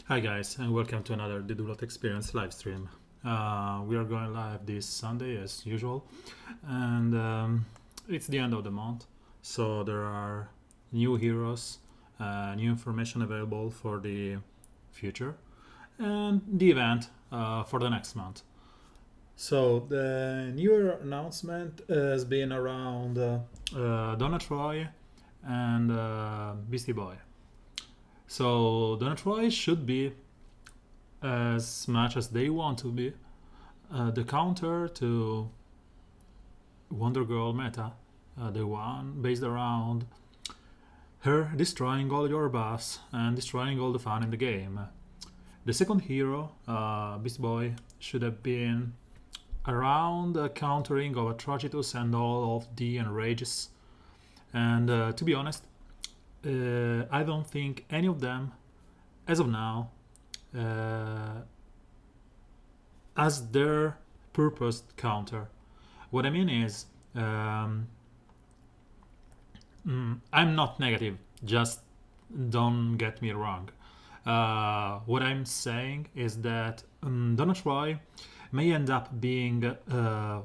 Hi guys, and welcome to another The Do Not Experience live stream. We are going live this Sunday as usual, and it's the end of the month, so there are new heroes, new information available for the future, and the event for the next month. So the newer announcement has been around Donna Troy and Beastie Boy. So Donna Troy should be, as much as they want to be, the counter to Wonder Girl meta, the one based around her destroying all your buffs and destroying all the fun in the game. The second hero, Beast Boy, should have been around the countering of Atrocitus and all of the enrages. And to be honest, I don't think any of them, as of now, as their purposed counter. What I mean is, I'm not negative, just don't get me wrong. What I'm saying is that Donna Troy may end up being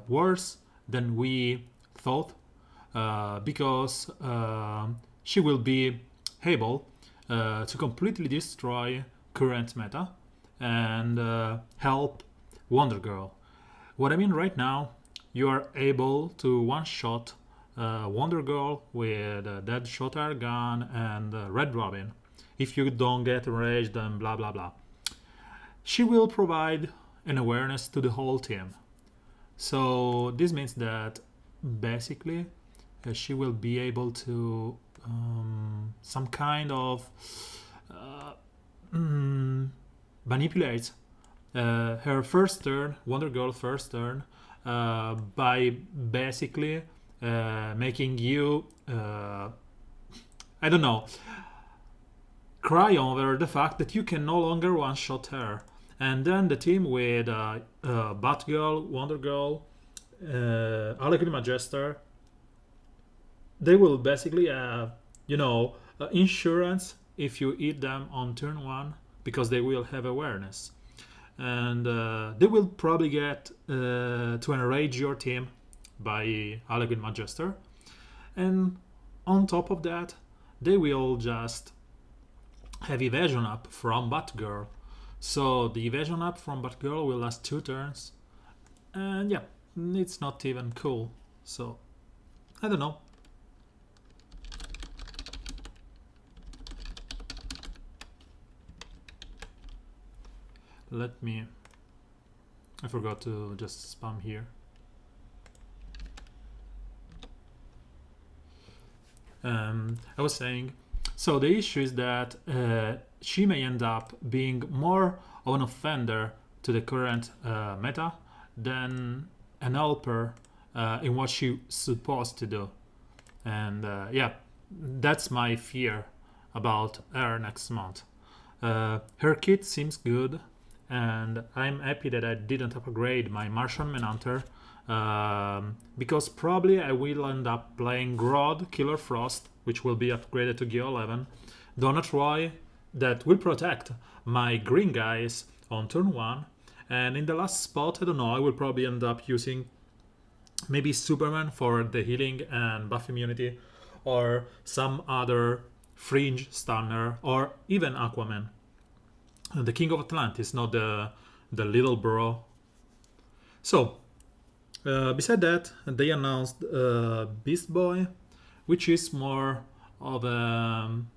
worse than we thought because she will be able to completely destroy current meta and help Wonder Girl. What I mean right now, you are able to one-shot Wonder Girl with Deadshot Air Gun and Red Robin if you don't get enraged and blah blah blah. She will provide an awareness to the whole team. So this means that basically she will be able to some kind of manipulate her first turn, Wonder Girl first turn, by basically making you, I don't know, cry over the fact that you can no longer one-shot her. And then the team with Batgirl, Wonder Girl, Harlequin Majester, they will basically have, insurance if you eat them on turn 1 because they will have awareness. And they will probably get to enrage your team by Harlequin Majester. And on top of that, they will just have evasion up from Batgirl. So the evasion up from Batgirl will last 2 turns. And yeah, it's not even cool. So, I don't know. I forgot to just spam here. I was saying, so the issue is that she may end up being more of an offender to the current meta than an helper in what she's supposed to do. And yeah, that's my fear about her next month. Her kit seems good, and I'm happy that I didn't upgrade my Martian Manhunter because probably I will end up playing Grodd, Killer Frost, which will be upgraded to Gear 11, Donna Troy, that will protect my green guys on turn 1, and in the last spot, I don't know, I will probably end up using maybe Superman for the healing and buff immunity, or some other fringe stunner, or even Aquaman. The King of Atlantis, not the little bro. So, beside that, they announced Beast Boy, which is more of an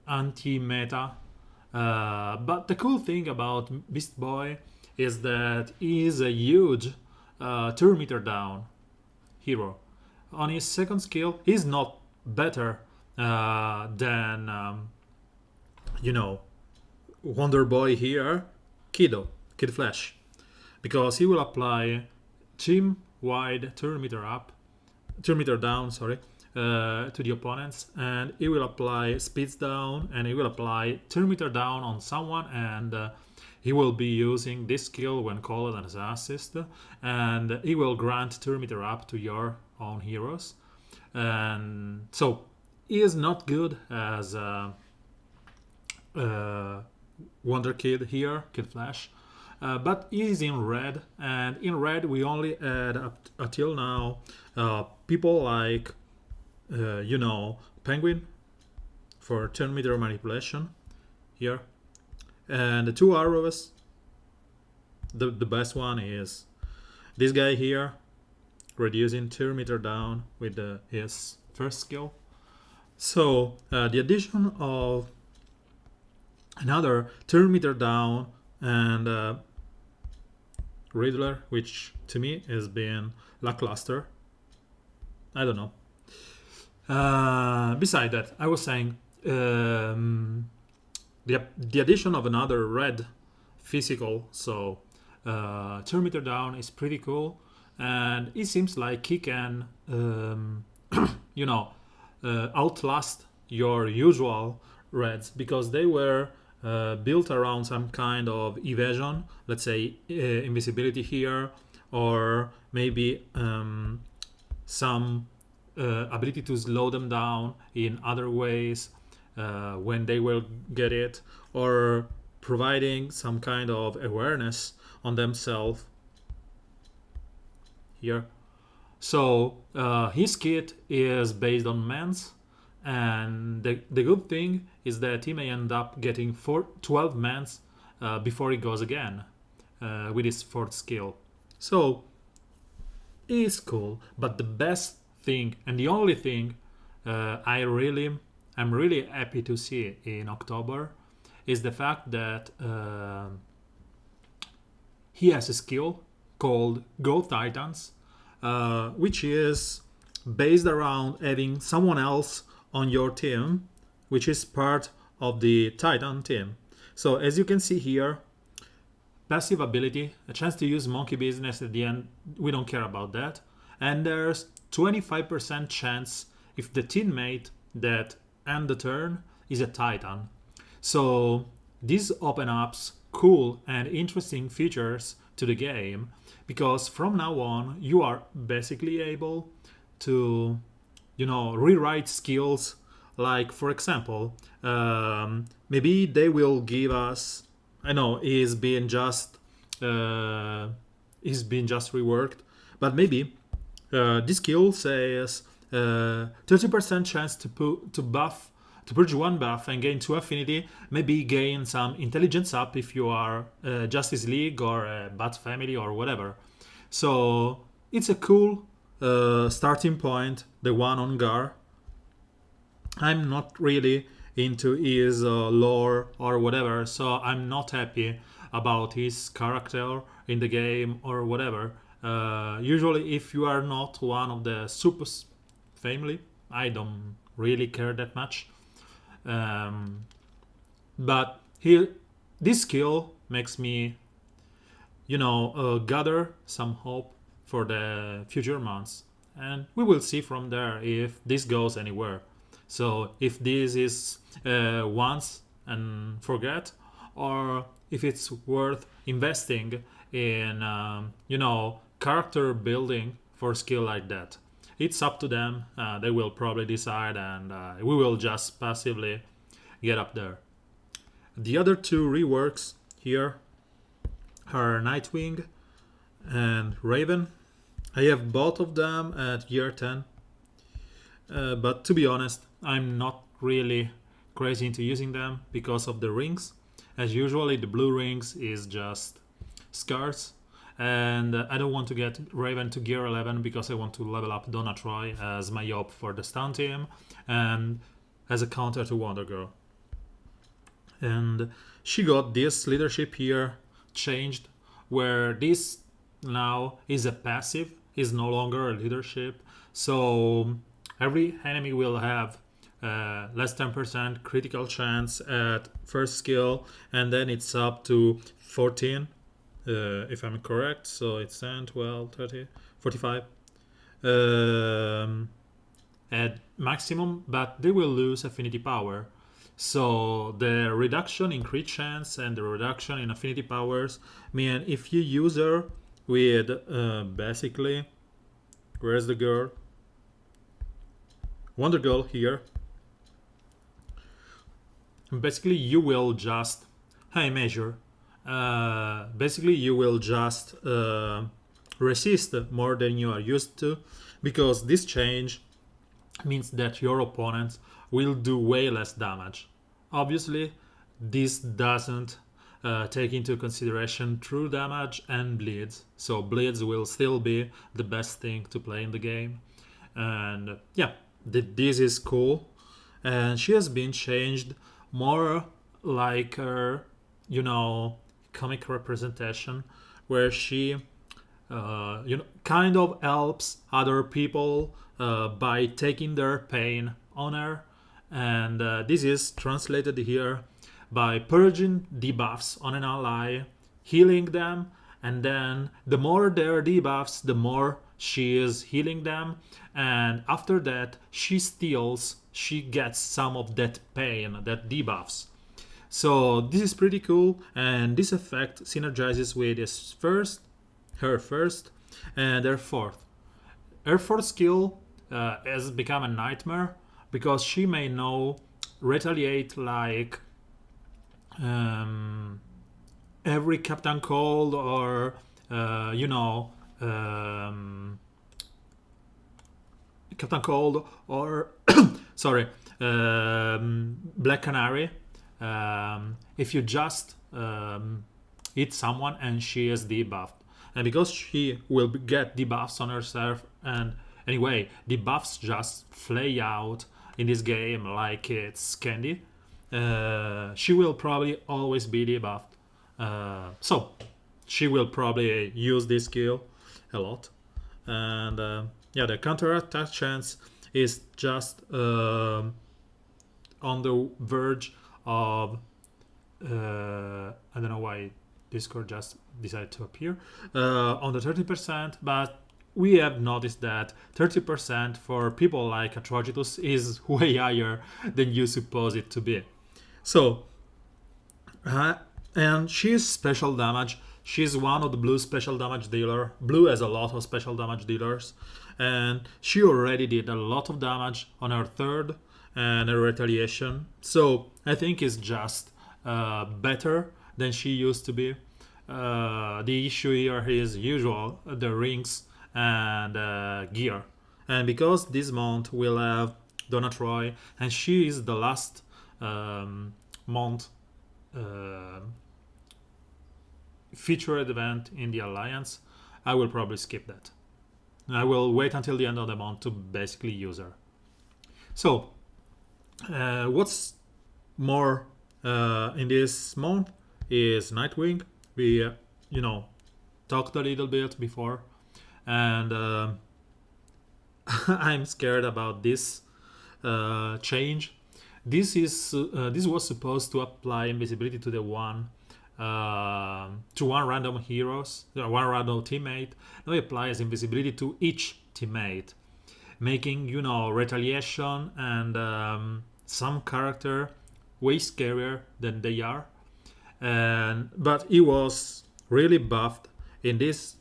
anti-meta. But the cool thing about Beast Boy is that he is a huge 2 meter down hero. On his second skill, he's not better than, Wonder Boy here, Kid Flash, because he will apply team wide 2 meter down, to the opponents, and he will apply speeds down, and he will apply 2 meter down on someone, and he will be using this skill when called as an assist, and he will grant 2 meter up to your own heroes. And so he is not good as Wonder Kid here, Kid Flash. But he's in red, and in red we only add up until now people like, Penguin for 10-meter manipulation here. And the two arrows, the best one is this guy here, reducing 2-meter down with his first skill. So the addition of another 2-meter down and Riddler, which to me has been lackluster. I don't know. Beside that, I was saying the addition of another red physical, so 2-meter down is pretty cool, and it seems like he can, outlast your usual reds because they were built around some kind of evasion, let's say invisibility here, or maybe some ability to slow them down in other ways when they will get it, or providing some kind of awareness on themselves here. So his kit is based on mans, and the good thing is that he may end up getting 12 mans before he goes again with his fourth skill. So it's cool, but the best thing and the only thing I'm really happy to see in October is the fact that he has a skill called Go Titans, which is based around having someone else on your team, which is part of the Titan team. So as you can see here, passive ability, a chance to use monkey business at the end, we don't care about that. And there's 25% chance if the teammate that end the turn is a Titan. So this opens up cool and interesting features to the game, because from now on you are basically able to rewrite skills. Like, for example, maybe they will give us, I know he's been just reworked, but maybe this skill says 30% chance to purge one buff and gain 2 affinity, maybe gain some intelligence up if you are Justice League or Bat Family or whatever. So it's a cool starting point, the one on Gar. I'm not really into his lore or whatever, so I'm not happy about his character in the game or whatever. Usually if you are not one of the super family, I don't really care that much. But this skill makes me, gather some hope for the future months, and we will see from there if this goes anywhere. So if this is once and forget, or if it's worth investing in, character building for skill like that. It's up to them. They will probably decide, and we will just passively get up there. The other two reworks here are Nightwing and Raven. I have both of them at year 10. But to be honest, I'm not really crazy into using them because of the rings. As usually, the blue rings is just scars. And I don't want to get Raven to gear 11 because I want to level up Donna Troy as my op for the stun team and as a counter to Wonder Girl. And she got this leadership here changed, where this now is a passive, is no longer a leadership. So every enemy will have less 10% critical chance at first skill, and then it's up to 14. If I'm correct, so it's 10, 12, 30, 45 at maximum, but they will lose affinity power. So the reduction in crit chance and the reduction in affinity powers mean if you use her with basically, where's the girl? Wonder Girl here. Basically, you will just high measure. Basically, you will just resist more than you are used to, because this change means that your opponents will do way less damage. Obviously, this doesn't take into consideration true damage and bleeds, so bleeds will still be the best thing to play in the game. And yeah, this is cool. And she has been changed more like her, comic representation, where she kind of helps other people by taking their pain on her. And this is translated here by purging debuffs on an ally, healing them, and then the more their debuffs, the more she is healing them. And after that, she gets some of that pain, that debuffs. So this is pretty cool, and this effect synergizes with her first, and her fourth. Her fourth skill has become a nightmare because she may now retaliate like every Captain Cold or Captain Cold or sorry, Black Canary. If you just hit someone and she is debuffed, and because she will get debuffs on herself, and anyway, debuffs just flay out in this game like it's candy. She will probably always be debuffed. So she will probably use this skill a lot. And yeah, the counter attack chance is just on the verge of I don't know why Discord just decided to appear on the 30%, but we have noticed that 30% for people like Atrogitus is way higher than you suppose it to be. So, and she's special damage. She's one of the blue special damage dealer. Blue has a lot of special damage dealers, and she already did a lot of damage on her third and her retaliation. So I think it's just better than she used to be. The issue here is usual, the rings and gear. And because this month will have Donna Troy, and she is the last month featured event in the Alliance, I will probably skip that. I will wait until the end of the month to basically use her. So, what's more in this month is Nightwing. We, talked a little bit before, and I'm scared about this change. This was supposed to apply invisibility to one random one random teammate. Now it applies invisibility to each teammate, making retaliation and some character way scarier than they are. But he was really buffed in this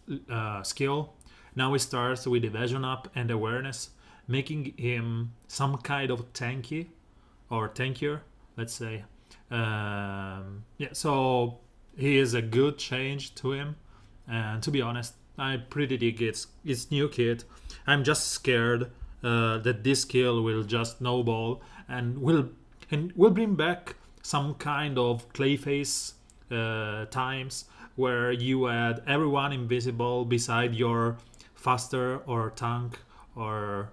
skill. Now he starts with evasion up and awareness, making him some kind of tanky or tankier, let's say. So he is a good change to him, and to be honest, I pretty dig its new kit. I'm just scared that this skill will just snowball and will bring back some kind of Clayface times where you had everyone invisible beside your faster or tank or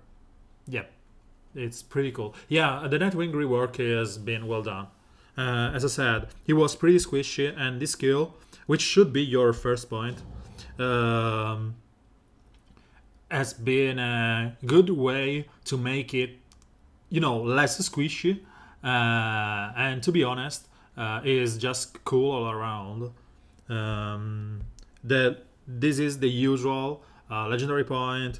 it's pretty cool. Yeah, the Nightwing rework has been well done. As I said, he was pretty squishy, and this skill, which should be your first point, has been a good way to make it, less squishy. And to be honest, is just cool all around. This is the usual legendary point.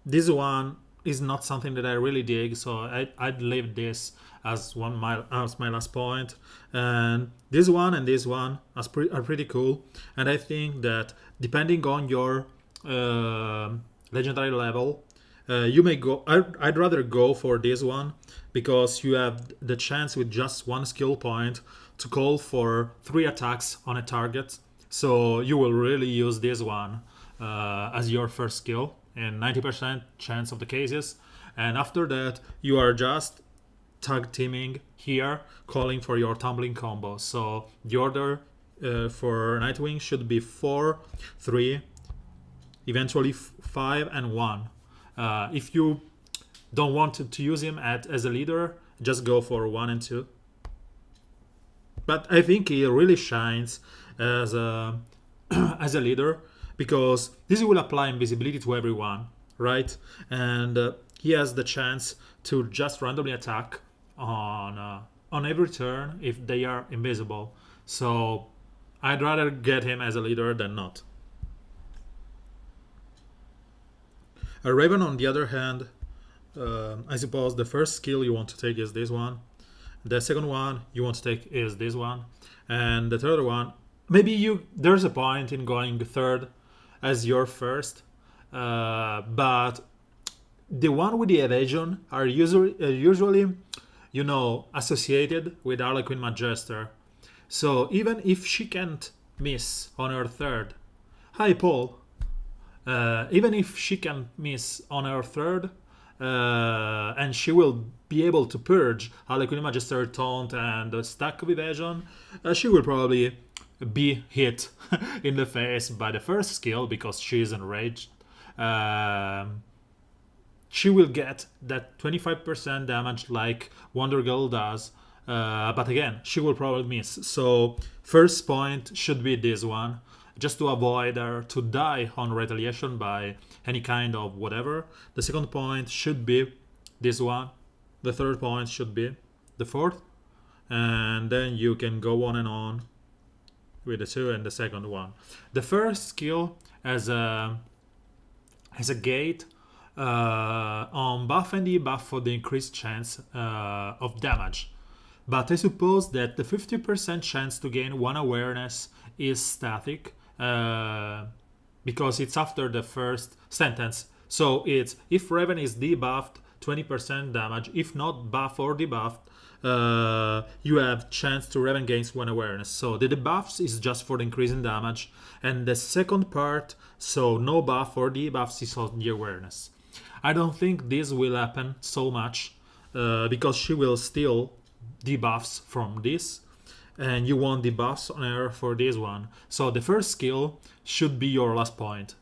This one is not something that I really dig, so I'd leave this as my last point. And this one are pretty cool, and I think that depending on your legendary level, you may go. I'd rather go for this one because you have the chance with just one skill point to call for 3 attacks on a target. So you will really use this one as your first skill in 90% chance of the cases. And after that, you are just tag teaming here, calling for your tumbling combo. So the order for Nightwing should be 4, 3, eventually 5 and 1. If you don't want to use him as a leader, just go for 1 and 2. But I think he really shines as a as a leader, because this will apply invisibility to everyone, right? And he has the chance to just randomly attack on every turn if they are invisible. So I'd rather get him as a leader than not. A Raven, on the other hand, I suppose the first skill you want to take is this one. The second one you want to take is this one. And the third one, maybe there's a point in going third as your first. But the one with the evasion are usually associated with Harlequin Majester. So even if she can't miss on her third, hi Paul, even if she can miss on her third, and she will be able to purge Harlequin Magister taunt and a stack of evasion, she will probably be hit in the face by the first skill because she is enraged. She will get that 25% damage like Wonder Girl does, but again, she will probably miss. So first point should be this one, just to avoid her to die on retaliation by any kind of whatever. The second point should be this one. The third point should be the fourth. And then you can go on and on with the two and the second one. The first skill has a gate on buff and debuff for the increased chance of damage. But I suppose that the 50% chance to gain 1 awareness is static, because it's after the first sentence. So it's if Raven is debuffed, 20% damage. If not buff or debuffed, you have chance to Raven gains 1 awareness. So the debuffs is just for the increase in damage, and the second part, so no buff or debuffs, is on the awareness. I don't think this will happen so much, because she will steal debuffs from this, and you want debuffs on her for this one. So the first skill should be your last point.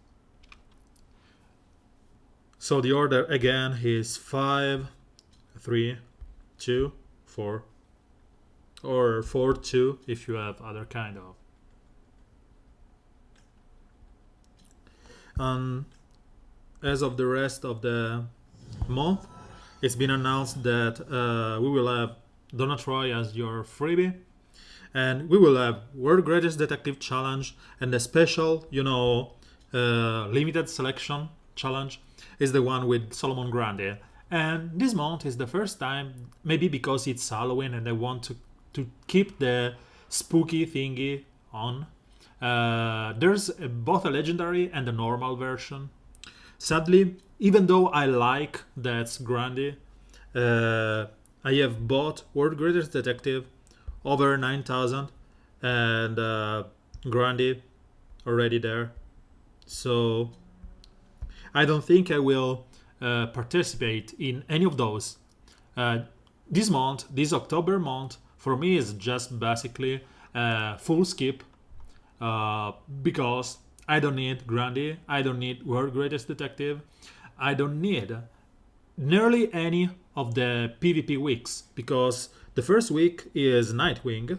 So the order again is 5, 3, 2, 4, or 4, 2 if you have other kind of. As of the rest of the month, it's been announced that we will have Donna Troy as your freebie, and we will have World Greatest Detective Challenge, and the special, limited selection challenge is the one with Solomon Grande. And this month is the first time, maybe because it's Halloween and they want to keep the spooky thingy on. There's both a legendary and a normal version. Sadly, even though I like that's Grande, I have bought World Greatest Detective over 9,000 and Grande already there. So I don't think I will participate in any of those. This month, this October month, for me is just basically full skip, because I don't need Grande, I don't need World Greatest Detective, I don't need nearly any of the PvP weeks, because the first week is Nightwing,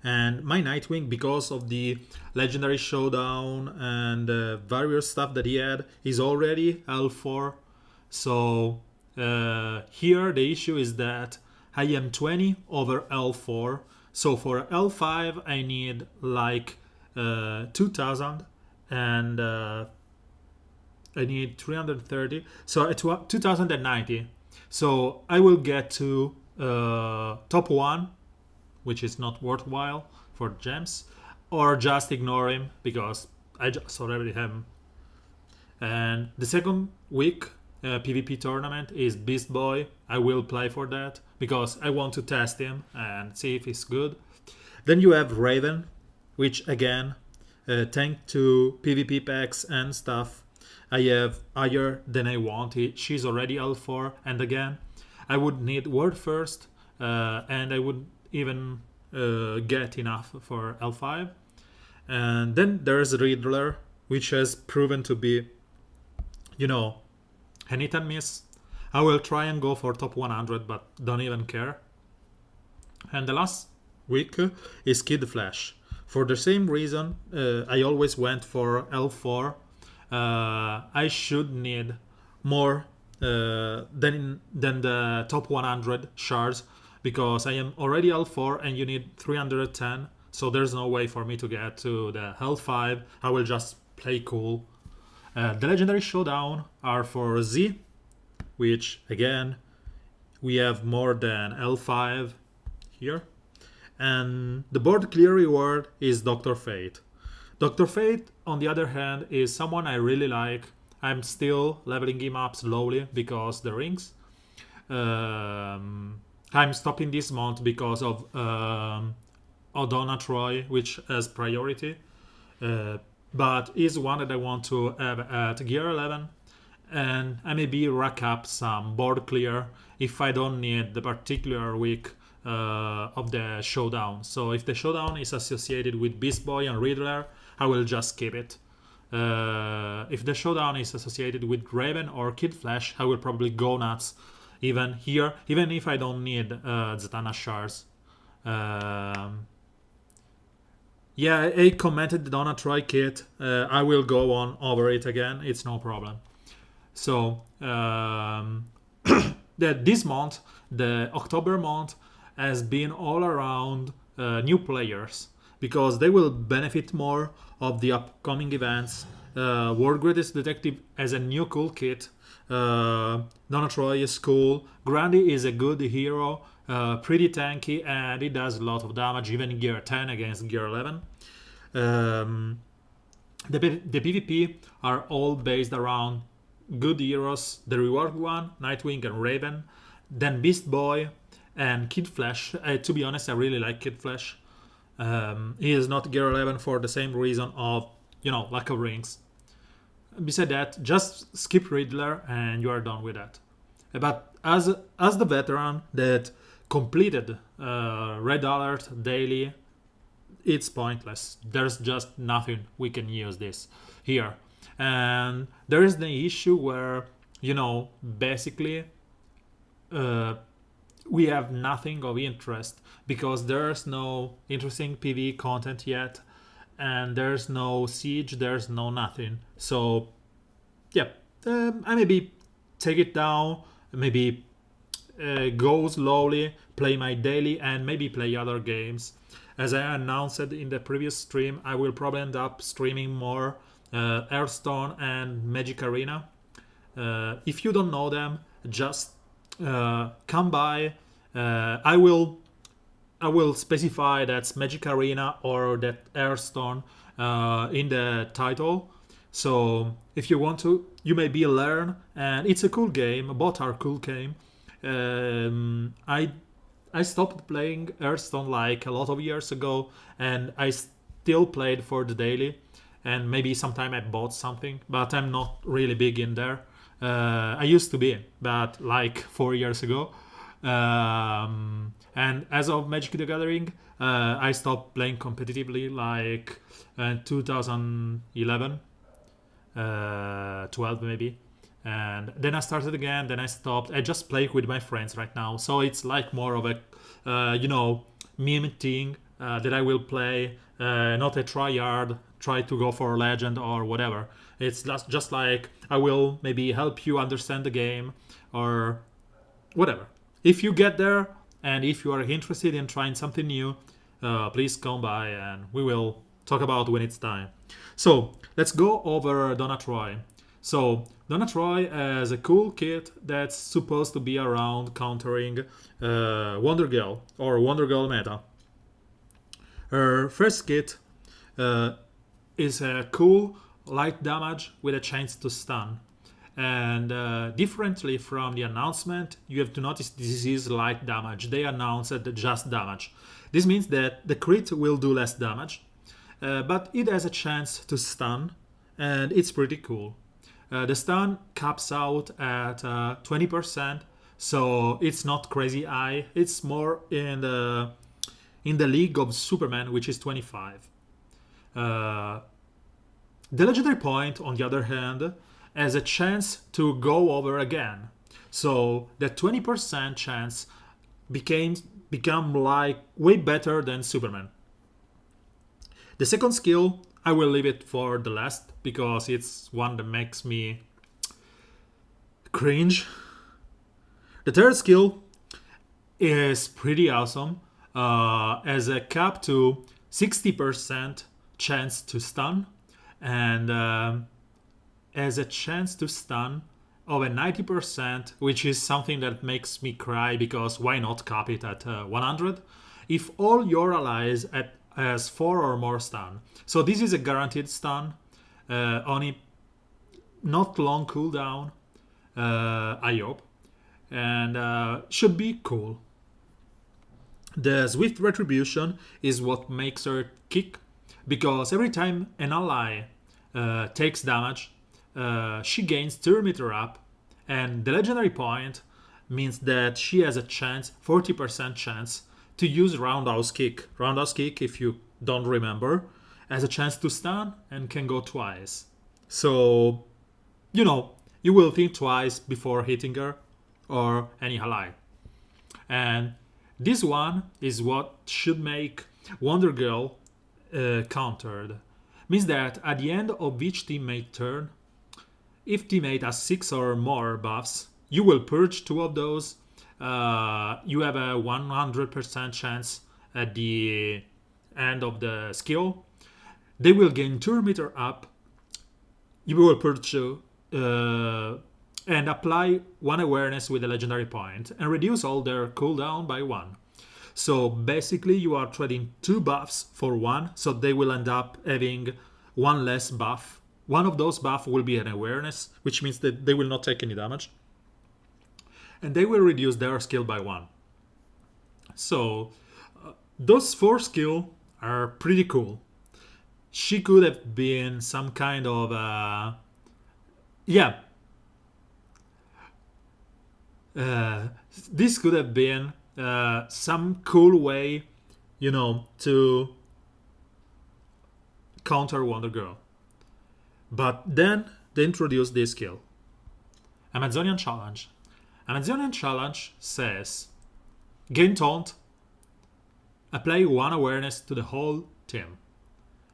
and my Nightwing, because of the legendary showdown and various stuff that he had, is already L4. So here the issue is that I am 20 over L4. So for L5 I need like 2000, and I need 330. So at 2090. So I will get to top 1, which is not worthwhile for gems, or just ignore him because I just already have him. And the second week PvP tournament is Beast Boy. I will play for that because I want to test him and see if he's good. Then you have Raven, which again, thanks to PvP packs and stuff, I have higher than I want. She's already L4, and again, I would need World First, and I would even get enough for L5. And then there's Riddler, which has proven to be, you know, a hit and miss. I will try and go for top 100, but don't even care. And the last week is Kid Flash. For the same reason, I always went for L4. I should need more than the top 100 shards because I am already L4 and you need 310. So there's no way for me to get to the L5. I will just play cool. The Legendary Showdown are for Z, which again, we have more than L5 here. And the board clear reward is Dr. Fate. Dr. Fate, on the other hand, is someone I really like. I'm still leveling him up slowly because the rings. I'm stopping this month because of Odona Troy, which has priority. But is one that I want to have at gear 11. And I maybe rack up some board clear if I don't need the particular week of the showdown. So if the showdown is associated with Beast Boy and Riddler, I will just skip it. If the showdown is associated with Raven or Kid Flash, I will probably go nuts even here, even if I don't need Zatanna shards. Yeah, I commented the Donna Troy kit. I will go on over it again. It's no problem. So this month, the October month, has been all around new players because they will benefit more of the upcoming events. World Greatest Detective has a new cool kit. Donna Troy is cool. Grundy is a good hero, pretty tanky, and it does a lot of damage, even in gear 10 against gear 11. The PvP are all based around good heroes. The reward one, Nightwing and Raven. Then Beast Boy and Kid Flash. To be honest, I really like Kid Flash. He is not gear 11 for the same reason of, lack of rings. Besides that, just skip Riddler and you are done with that. But as the veteran that completed Red Alert daily, it's pointless. There's just nothing we can use this here. And there is the issue where, basically we have nothing of interest because there's no interesting PvE content yet, and there's no siege, there's no nothing. So yeah, I maybe take it down, maybe go slowly, play my daily, and maybe play other games. As I announced in the previous stream, I will probably end up streaming more Hearthstone and Magic Arena. If you don't know them, just come by. I will specify that's Magic Arena or that Hearthstone in the title. So if you want to, you maybe learn, and it's a cool game. Both are cool game. I stopped playing Hearthstone like a lot of years ago, and I still played for the daily, and maybe sometime I bought something, but I'm not really big in there. I used to be, but like 4 years ago. And as of Magic the Gathering, I stopped playing competitively like 2011, 12 maybe. And then I started again, then I stopped. I just play with my friends right now. So it's like more of a, meme thing that I will play, not a try to go for a legend or whatever. It's just like I will maybe help you understand the game or whatever. If you get there and if you are interested in trying something new, please come by and we will talk about when it's time. So let's go over Donna Troy. So Donna Troy has a cool kit that's supposed to be around countering Wonder Girl or Wonder Girl meta. Her first kit is a cool light damage with a chance to stun. And differently from the announcement, you have to notice this is light damage. They announced just damage. This means that the crit will do less damage, but it has a chance to stun, and it's pretty cool. The stun caps out at 20%, so it's not crazy high. It's more in the league of Superman, which is 25. The legendary point, on the other hand, has a chance to go over again. So that 20% chance become like way better than Superman. The second skill, I will leave it for the last because it's one that makes me cringe. The third skill is pretty awesome. As a cap to 60% chance to stun, and as a chance to stun of a 90%, which is something that makes me cry because why not cap it at 100 if all your allies has 4 or more stun. So this is a guaranteed stun, only not long cooldown, I hope, and should be cool. The Swift Retribution is what makes her kick, because every time an ally takes damage, she gains 2 meter up, and the legendary point means that she has a chance, 40% chance, to use Roundhouse Kick. Roundhouse Kick, if you don't remember, has a chance to stun and can go twice. So, you know, you will think twice before hitting her or any ally. And this one is what should make Wonder Girl countered. Means that at the end of each teammate turn, if teammate has 6 or more buffs, you will purge 2 of those. You have a 100% chance at the end of the skill. They will gain 2 meter up. You will purge 2 and apply 1 awareness with a legendary point and reduce all their cooldown by 1. So basically you are trading 2 buffs for 1, so they will end up having 1 less buff. One of those buffs will be an awareness, which means that they will not take any damage. And they will reduce their skill by 1. So those 4 skills are pretty cool. She could have been some kind of this could have been some cool way, you know, to counter Wonder Girl. But then they introduced this skill, Amazonian Challenge. Amazonian Challenge says, gain taunt, apply 1 awareness to the whole team.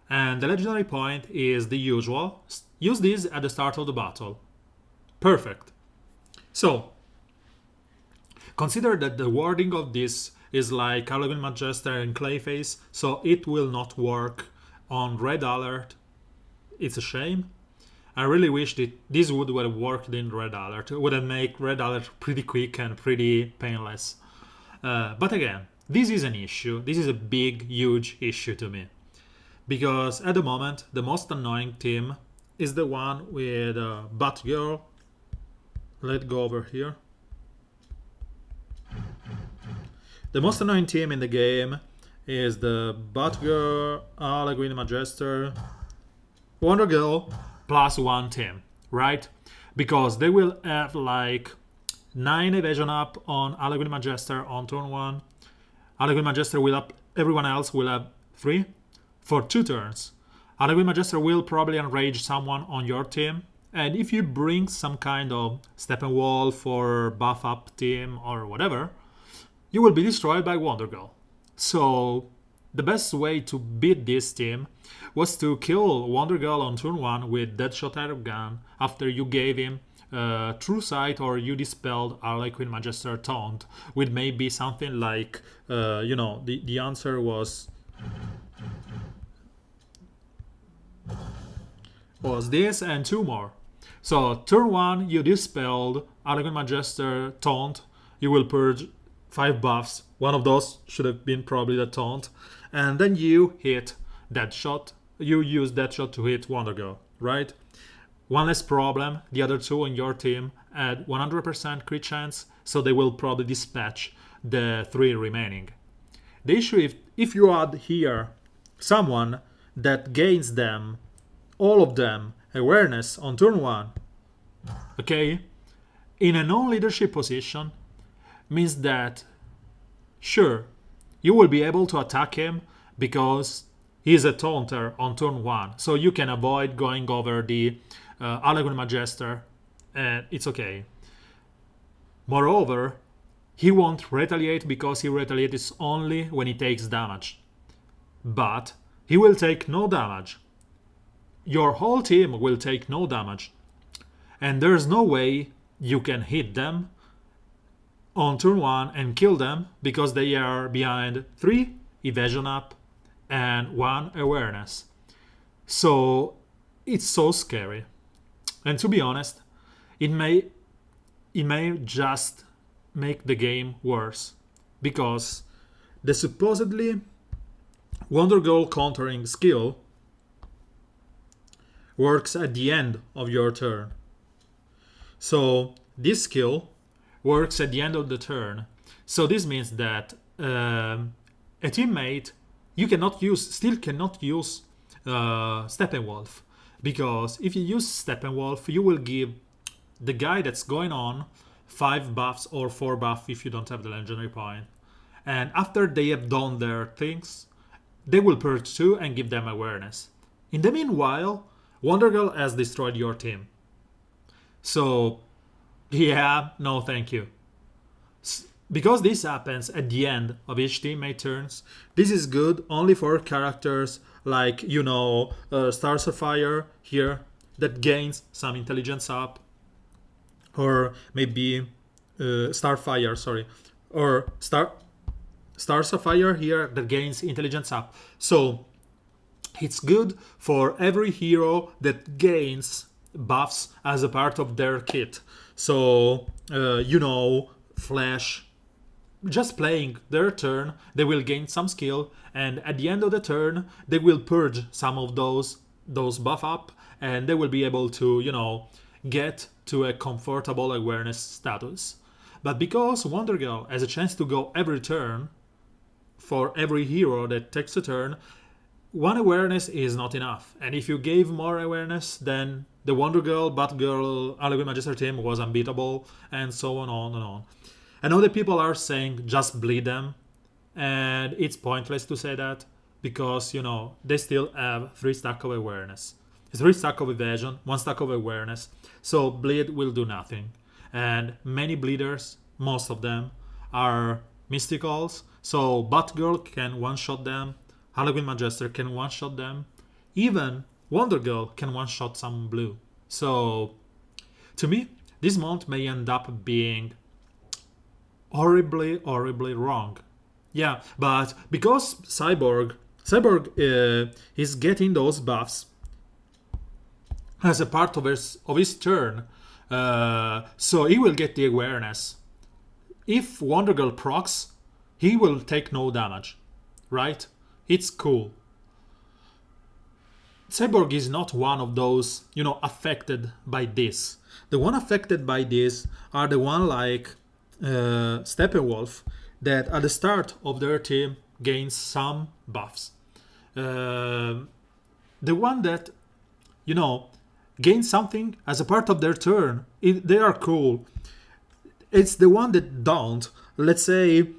And the legendary point is the usual. Use this at the start of the battle. Perfect. So, consider that the wording of this is like Harlequin Manchester and Clayface, so it will not work on Red Alert. It's a shame. I really wish that this would have worked in Red Alert. It would have made Red Alert pretty quick and pretty painless. But again, this is an issue. This is a big, huge issue to me. Because at the moment, the most annoying team is the one with Batgirl. Let's go over here. The most annoying team in the game is the Batgirl, Harlequin Manchester, Wonder Girl plus 1 team, right? Because they will have like 9 evasion up on Harlequin Manchester on turn 1. Harlequin Manchester will up, everyone else will have 3 for 2 turns. Harlequin Manchester will probably enrage someone on your team. And if you bring some kind of Steppenwolf or buff up team or whatever, you will be destroyed by Wonder Girl. So the best way to beat this team was to kill Wonder Girl on turn 1 with Deadshot Air Gun after you gave him True Sight or you dispelled Harlequin Manchester Taunt with maybe something like, the answer was this and 2 more. So turn 1 you dispelled Harlequin Manchester Taunt, you will purge 5 buffs. One of those should have been probably the taunt. And then you hit Deadshot. You use Deadshot to hit Wonder Girl, right? one less problem. The other two on your team had 100% crit chance, so they will probably dispatch the 3 remaining. The issue if you add here someone that gains them, all of them, awareness on turn 1, okay, in a non-leadership position, means that, sure, you will be able to attack him because he's a taunter on turn 1, so you can avoid going over the Alagoon Magister, and it's okay. Moreover, he won't retaliate because he retaliates only when he takes damage. But he will take no damage. Your whole team will take no damage. And there's no way you can hit them on turn 1 and kill them because they are behind 3 evasion up and 1 awareness. So it's so scary. And to be honest, it may just make the game worse because the supposedly Wonder Girl countering skill works at the end of your turn. So this skill works at the end of the turn. So this means that a teammate still cannot use Steppenwolf, because if you use Steppenwolf, you will give the guy that's going on 5 buffs or 4 buff if you don't have the legendary point. And after they have done their things, they will purge 2 and give them awareness. In the meanwhile, Wonder Girl has destroyed your team. So, yeah, no thank you. Because this happens at the end of each teammate turns, this is good only for characters like, Star Sapphire here, that gains some intelligence up. Or maybe Starfire, sorry. Or Star Sapphire here that gains intelligence up. So it's good for every hero that gains buffs as a part of their kit. So, Flash, just playing their turn, they will gain some skill, and at the end of the turn, they will purge some of those buff up, and they will be able to, get to a comfortable awareness status. But because Wonder Girl has a chance to go every turn, for every hero that takes a turn, 1 awareness is not enough. And if you gave more awareness, then the Wonder Girl, Batgirl, Alagoon Magister team was unbeatable, and so on and on. I know that people are saying just bleed them, and it's pointless to say that, because, they still have 3 stack of awareness. 3 stack of evasion, 1 stack of awareness, so bleed will do nothing. And many bleeders, most of them, are mysticals, so Batgirl can one-shot them, Alagoon Magister can one-shot them, even Wonder Girl can one-shot some blue. So, to me, this month may end up being horribly, horribly wrong. Yeah, but because Cyborg is getting those buffs as a part of his turn, so he will get the awareness. If Wonder Girl procs, he will take no damage, right? It's cool. Cyborg is not one of those, affected by this. The one affected by this are the one like Steppenwolf, that at the start of their team gains some buffs. The one that, gains something as a part of their turn, they are cool. It's the one that don't. Let's say,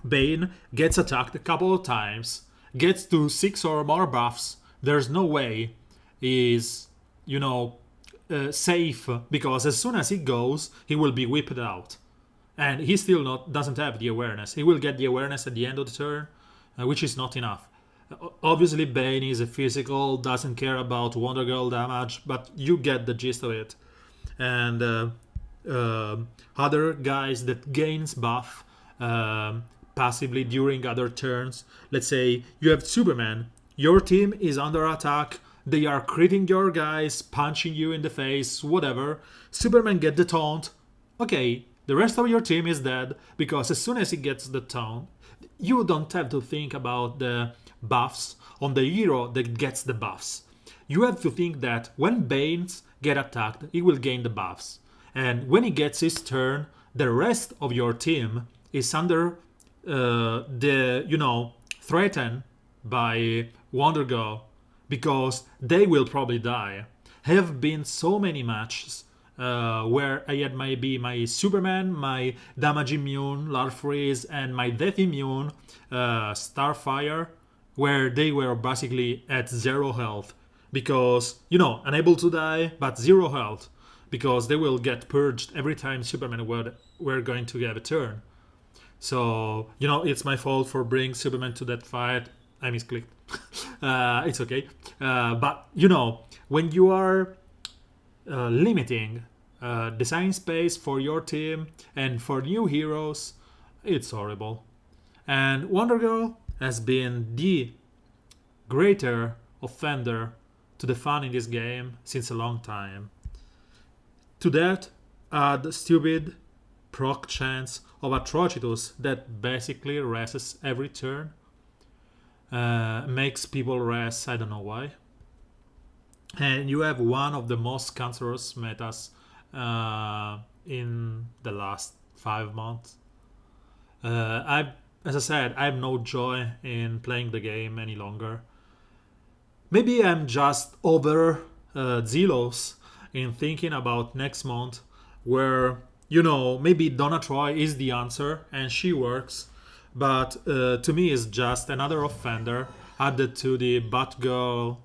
Bane gets attacked a couple of times, gets to 6 or more buffs. There's no way he's, safe, because as soon as he goes, he will be whipped out. And he still doesn't have the awareness. He will get the awareness at the end of the turn, which is not enough. Obviously, Bane is a physical, doesn't care about Wonder Girl damage, but you get the gist of it. And other guys that gains buff passively during other turns. Let's say you have Superman. Your team is under attack. They are critting your guys, punching you in the face, whatever. Superman get the taunt. Okay, the rest of your team is dead, because as soon as he gets the taunt, you don't have to think about the buffs on the hero that gets the buffs. you have to think that when Banes get attacked, he will gain the buffs. And when he gets his turn, the rest of your team is under threatened by Wonder Girl, because they will probably die. Have been so many matches where I had maybe my Superman, my damage immune, Larfreeze, and my death immune, Starfire, where they were basically at 0 health. Because, unable to die, but 0 health. Because they will get purged every time Superman were going to have a turn. So, it's my fault for bringing Superman to that fight. I misclicked. It's okay. But, when you are limiting design space for your team and for new heroes, it's horrible. And Wonder Girl has been the greater offender to the fun in this game since a long time. To that, add stupid proc chance of Atrocitus that basically rests every turn. Makes people rest, I don't know why. And you have one of the most cancerous metas in the last 5 months. As I said, I have no joy in playing the game any longer. Maybe I'm just over zealous in thinking about next month, where, maybe Donna Troy is the answer and she works, but to me is just another offender added to the Batgirl,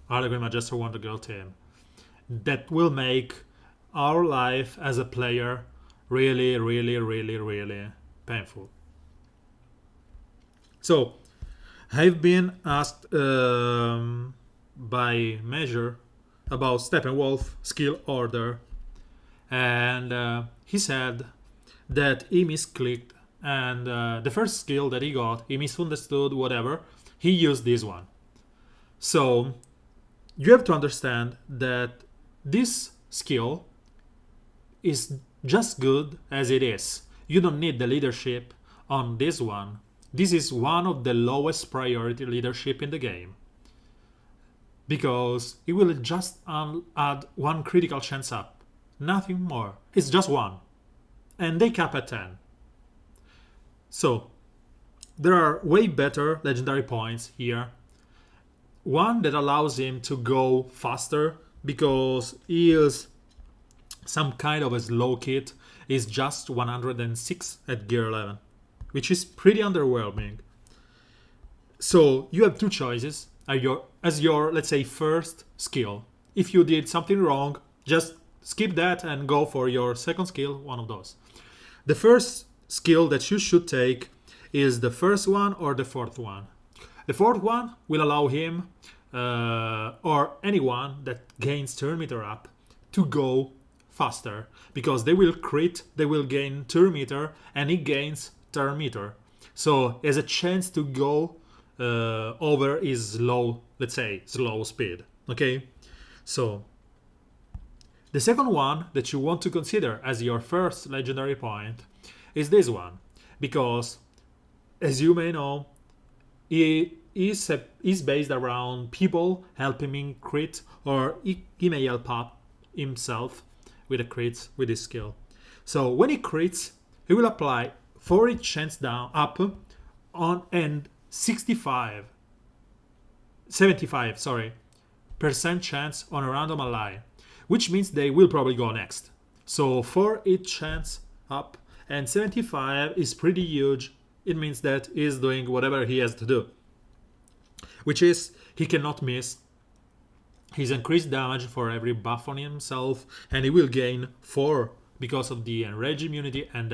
Harlequin, Majester, Wonder Girl team that will make our life as a player really, really, really, really painful. So, I've been asked by Measure about Steppenwolf skill order, and he said that he misclicked, and the first skill that he got, he misunderstood, whatever, he used this one. So you have to understand that this skill is just good as it is. You don't need the leadership on this one. This is one of the lowest priority leadership in the game, because it will just add 1 critical chance up. Nothing more. It's just 1. And they cap at 10. So, there are way better legendary points here. One that allows him to go faster, because he is some kind of a slow kit, is just 106 at gear 11, which is pretty underwhelming. So, you have 2 choices as your, let's say, first skill. If you did something wrong, just skip that and go for your second skill, one of those. The first skill that you should take is the first one or the fourth one. The fourth one will allow him or anyone that gains turn meter up to go faster, because they will crit, they will gain turn meter, and he gains turn meter. So he has a chance to go over his slow, let's say, slow speed. Okay, so the second one that you want to consider as your first legendary point is this one, because as you may know, he is based around people helping him crit, or he may help up himself with a crit with his skill. So when he crits, he will apply 40 chance down up on and 75% chance on a random ally, which means they will probably go next. So 4 each chance up and 75 is pretty huge. It means that he's doing whatever he has to do, which is he cannot miss. He's increased damage for every buff on himself, and he will gain 4 because of the enrage immunity and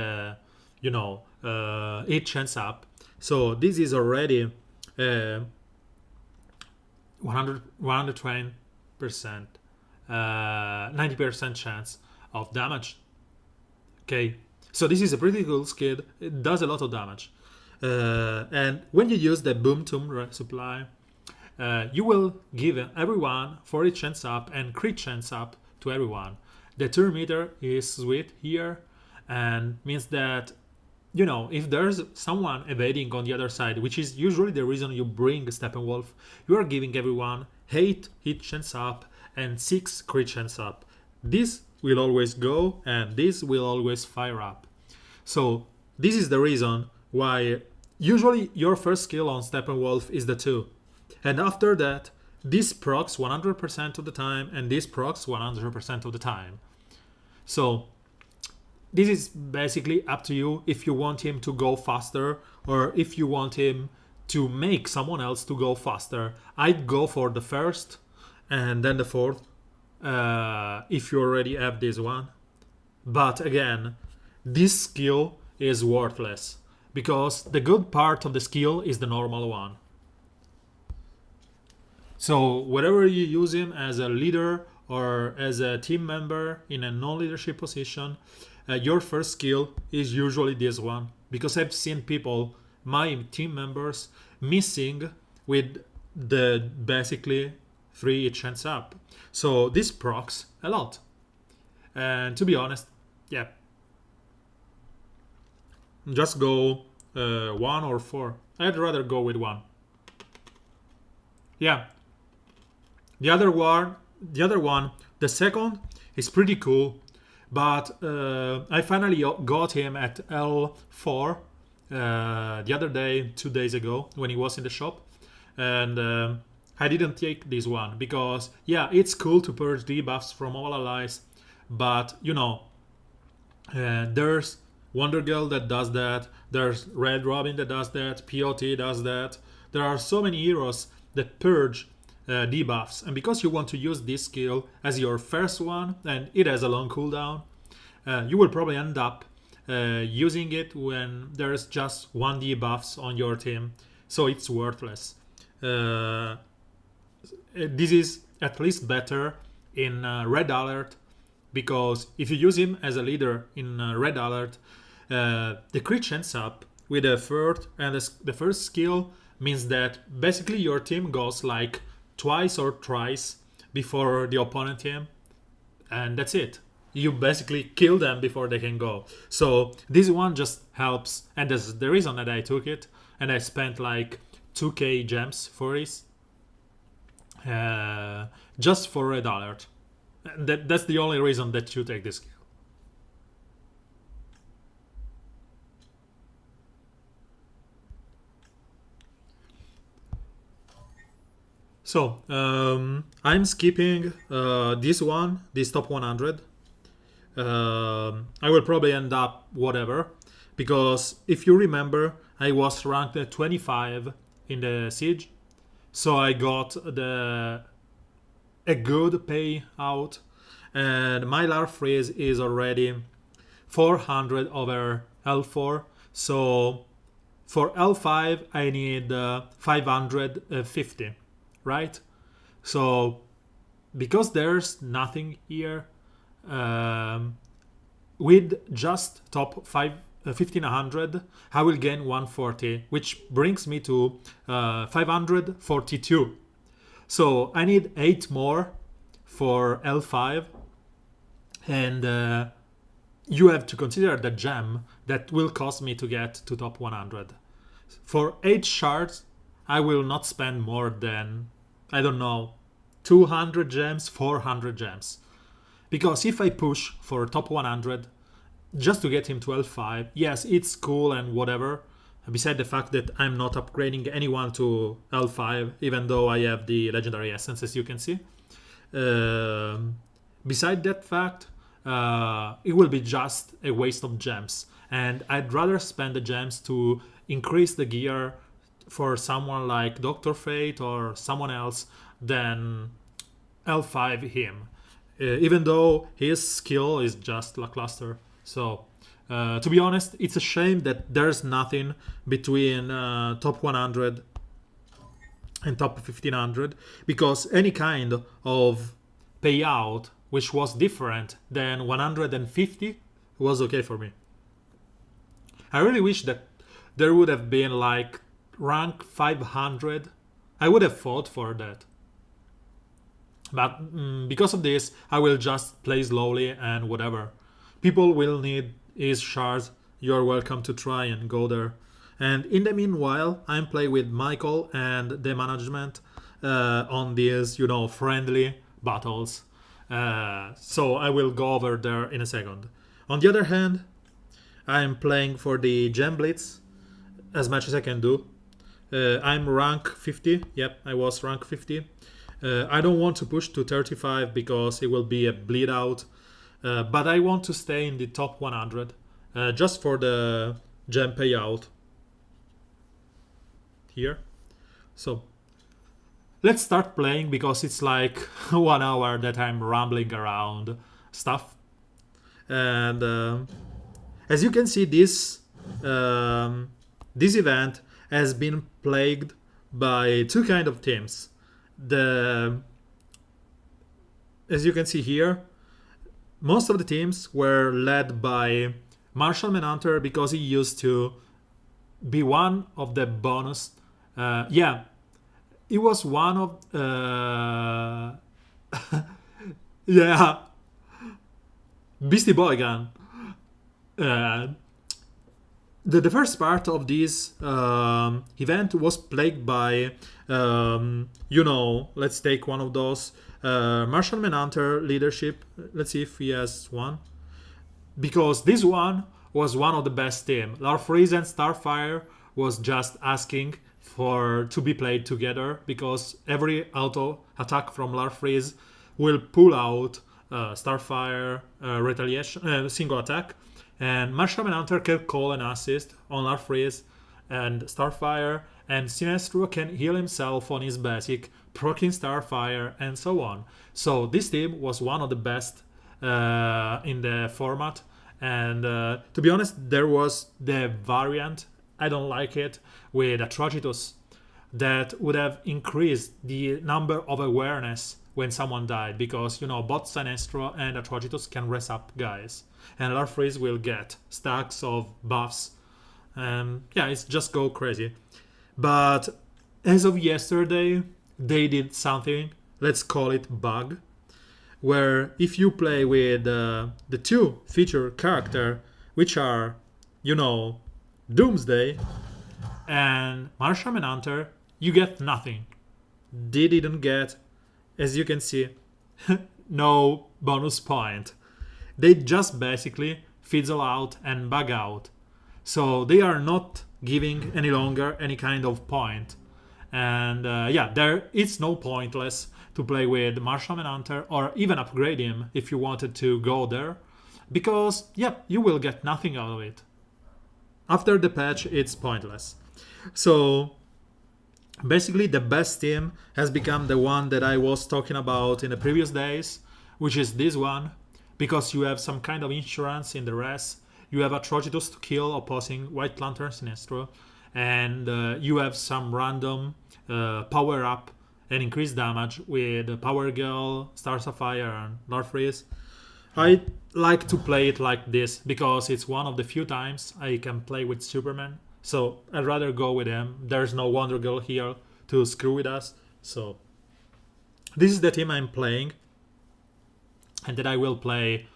8 chance up. So this is already 120%, 90% chance of damage. Okay, so this is a pretty cool skill. It does a lot of damage. And when you use the Boom Tomb supply, you will give everyone 40 chance up and crit chance up to everyone. The turn meter is sweet here, and means that you know, if there's someone evading on the other side, which is usually the reason you bring Steppenwolf, you are giving everyone 8 hit chance up and 6 crit chance up. This will always go and this will always fire up. So this is the reason why usually your first skill on Steppenwolf is the 2. And after that, this procs 100% of the time and this procs 100% of the time. So this is basically up to you if you want him to go faster or if you want him to make someone else to go faster. I'd go for the first and then the fourth if you already have this one. But again, this skill is worthless because the good part of the skill is the normal one. So whenever you use him as a leader or as a team member in a non-leadership position, your first skill is usually this one, because I've seen people, my team members, missing with the basically 3 chance up. So this procs a lot. And to be honest, yeah, just go 1 or 4. I'd rather go with 1. Yeah. The other one, the second is pretty cool. But I finally got him at L4 the other day, 2 days ago, when he was in the shop. And I didn't take this one because, yeah, it's cool to purge debuffs from all allies. But, you know, there's Wonder Girl that does that. There's Red Robin that does that. POT does that. There are so many heroes that purge debuffs, and because you want to use this skill as your first one and it has a long cooldown, you will probably end up using it when there's just 1 debuffs on your team, so it's worthless. This is at least better in Red Alert, because if you use him as a leader in Red Alert, the crit chance up with the third and the first skill means that basically your team goes like twice or thrice before the opponent team, and that's it. You basically kill them before they can go. So this one just helps, and that's the reason that I took it, and I spent like 2k gems for this, just for Red Alert. That's the only reason that you take this skill. So, I'm skipping this one, this top 100. I will probably end up whatever, because if you remember, I was ranked at 25 in the Siege, so I got a good payout, and my Larfreeze is already 400 over L4, so for L5 I need 550. Right? So because there's nothing here, with just top 1500 I will gain 140, which brings me to 542. So I need 8 more for L5, and you have to consider the gem that will cost me to get to top 100. For 8 shards I will not spend more than, I don't know, 200 gems, 400 gems. Because if I push for top 100 just to get him to L5, yes, it's cool and whatever, beside the fact that I'm not upgrading anyone to L5, even though I have the legendary essence, as you can see. Beside that fact, it will be just a waste of gems. And I'd rather spend the gems to increase the gear for someone like Dr. Fate or someone else than L5 him, even though his skill is just lackluster. So to be honest, it's a shame that there's nothing between top 100 and top 1500, because any kind of payout which was different than 150 was okay for me. I really wish that there would have been like rank 500. I would have fought for that, but because of this I will just play slowly and whatever. People will need his shards you're welcome to try and go there. And in the meanwhile, I'm playing with Michael and the management on these, friendly battles. So I will go over there in a second. On the other hand, I'm playing for the Gem Blitz as much as I can do. I'm rank 50. Yep, I was rank 50. I don't want to push to 35 because it will be a bleed out. But I want to stay in the top 100 just for the gem payout here. So let's start playing because it's like 1 hour that I'm rambling around stuff. And as you can see, this event has been plagued by two kind of teams. As you can see here, most of the teams were led by Marshall Manhunter because he used to be one of the bonus. He was one of yeah, Beastie Boy gun. The first part of this event was plagued by, let's take one of those. Marshall Manhunter leadership. Let's see if he has one. Because this one was one of the best team. Larfreeze and Starfire was just asking to be played together because every auto attack from Larfreeze will pull out Starfire retaliation single attack. And Marshall Manhunter can call an assist on Larfreeze and Starfire, and Sinestro can heal himself on his basic, proccing Starfire, and so on. So this team was one of the best in the format. And to be honest, there was the variant, I don't like it, with Atrocitus that would have increased the number of awareness when someone died, because both Sinestro and Atrocitus can res up guys, and Larfreeze will get stacks of buffs. It's just go crazy. But as of yesterday, they did something, let's call it bug, where if you play with the two feature character, which are, Doomsday and Marshall Manhunter, you get nothing. They didn't get, as you can see, no bonus point. They just basically fizzle out and bug out. So they are not giving any longer any kind of point. And it's no pointless to play with Marshall Manhunter or even upgrade him if you wanted to go there. Because, you will get nothing out of it. After the patch, it's pointless. So basically the best team has become the one that I was talking about in the previous days, which is this one, because you have some kind of insurance in the rest. You have Atrocitus to kill opposing White Lantern Sinestro, and you have some random power up and increased damage with Power Girl, Star Sapphire, and Larfreeze. I like to play it like this because it's one of the few times I can play with Superman. So I'd rather go with him. There's no Wonder Girl here to screw with us. So this is the team I'm playing, and that I will play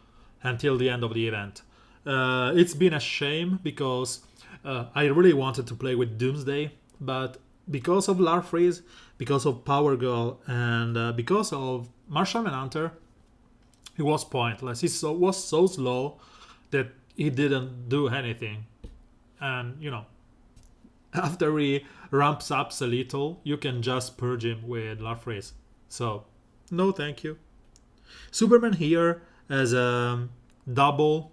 until the end of the event. It's been a shame because I really wanted to play with Doomsday, but because of Larfreeze, because of Power Girl, and because of Marshall Manhunter, it was pointless. It was so slow that he didn't do anything. And, after he ramps up a little, you can just purge him with Larfreeze. So, no thank you. Superman here has a double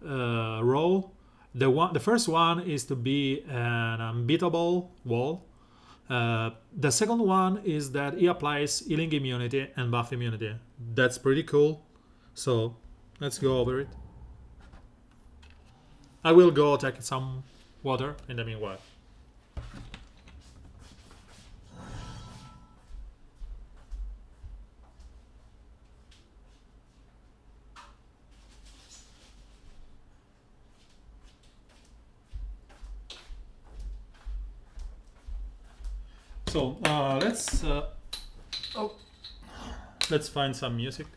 role. The first one is to be an unbeatable wall. The second one is that he applies healing immunity and buff immunity. That's pretty cool. So let's go over it. I will go take some water in the meanwhile. So let's find some music.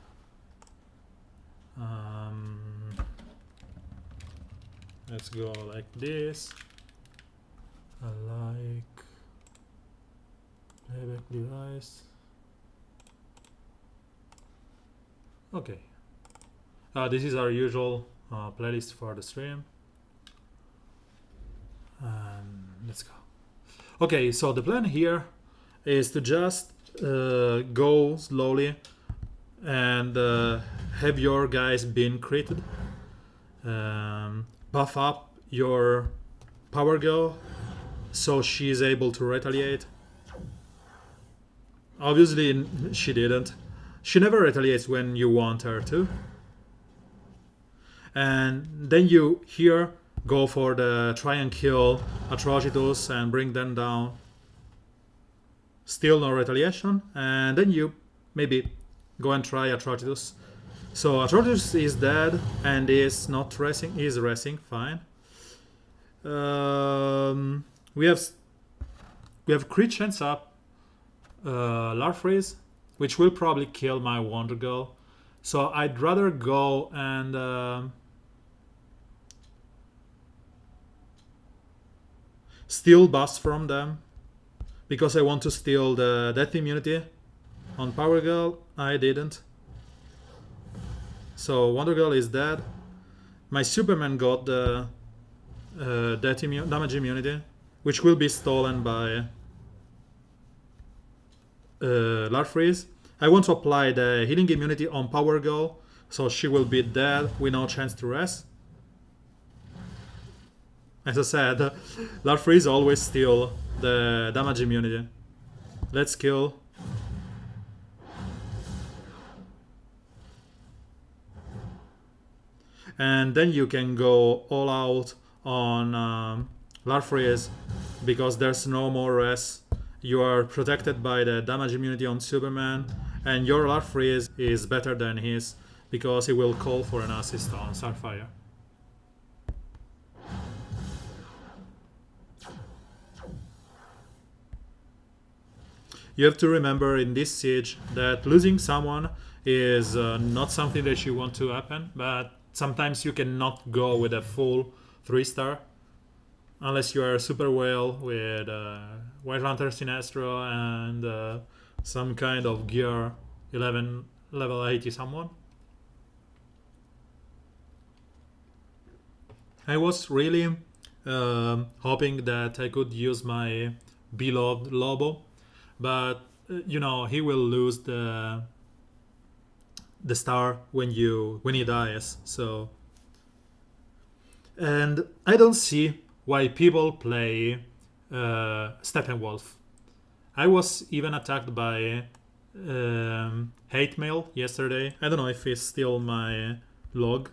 Let's go like this. I like playback device. Okay. This is our usual playlist for the stream. Let's go. Okay, so the plan here is to just go slowly and have your guys being critted. Buff up your power girl so she's able to retaliate. Obviously she didn't. She never retaliates when you want her to. And then you here go for the try and kill Atrocitus and bring them down. Still no retaliation. And then you maybe go and try Atrocitus. So Atrocitus is dead and is not resting. Is resting, fine. We have crit chance up Larfreeze, which will probably kill my Wonder Girl. So I'd rather go and steal buffs from them, because I want to steal the death immunity on Power Girl. I didn't. So Wonder Girl is dead. My Superman got the damage immunity, which will be stolen by Larfreeze. I want to apply the healing immunity on Power Girl, so she will be dead with no chance to rest. As I said, Larfreeze always steal the damage immunity. Let's kill. And then you can go all out on Larfreeze, because there's no more rest. You are protected by the damage immunity on Superman, and your Larfreeze is better than his, because he will call for an assist on Starfire. You have to remember in this siege that losing someone is not something that you want to happen, but sometimes you cannot go with a full 3-star unless you are Super Whale with White Lantern Sinestro and some kind of gear 11 level 80 someone. I was really hoping that I could use my beloved Lobo, but you know, he will lose the star when he dies. So, and I don't see why people play Steppenwolf. I was even attacked by hate mail yesterday. I don't know if it's still my log.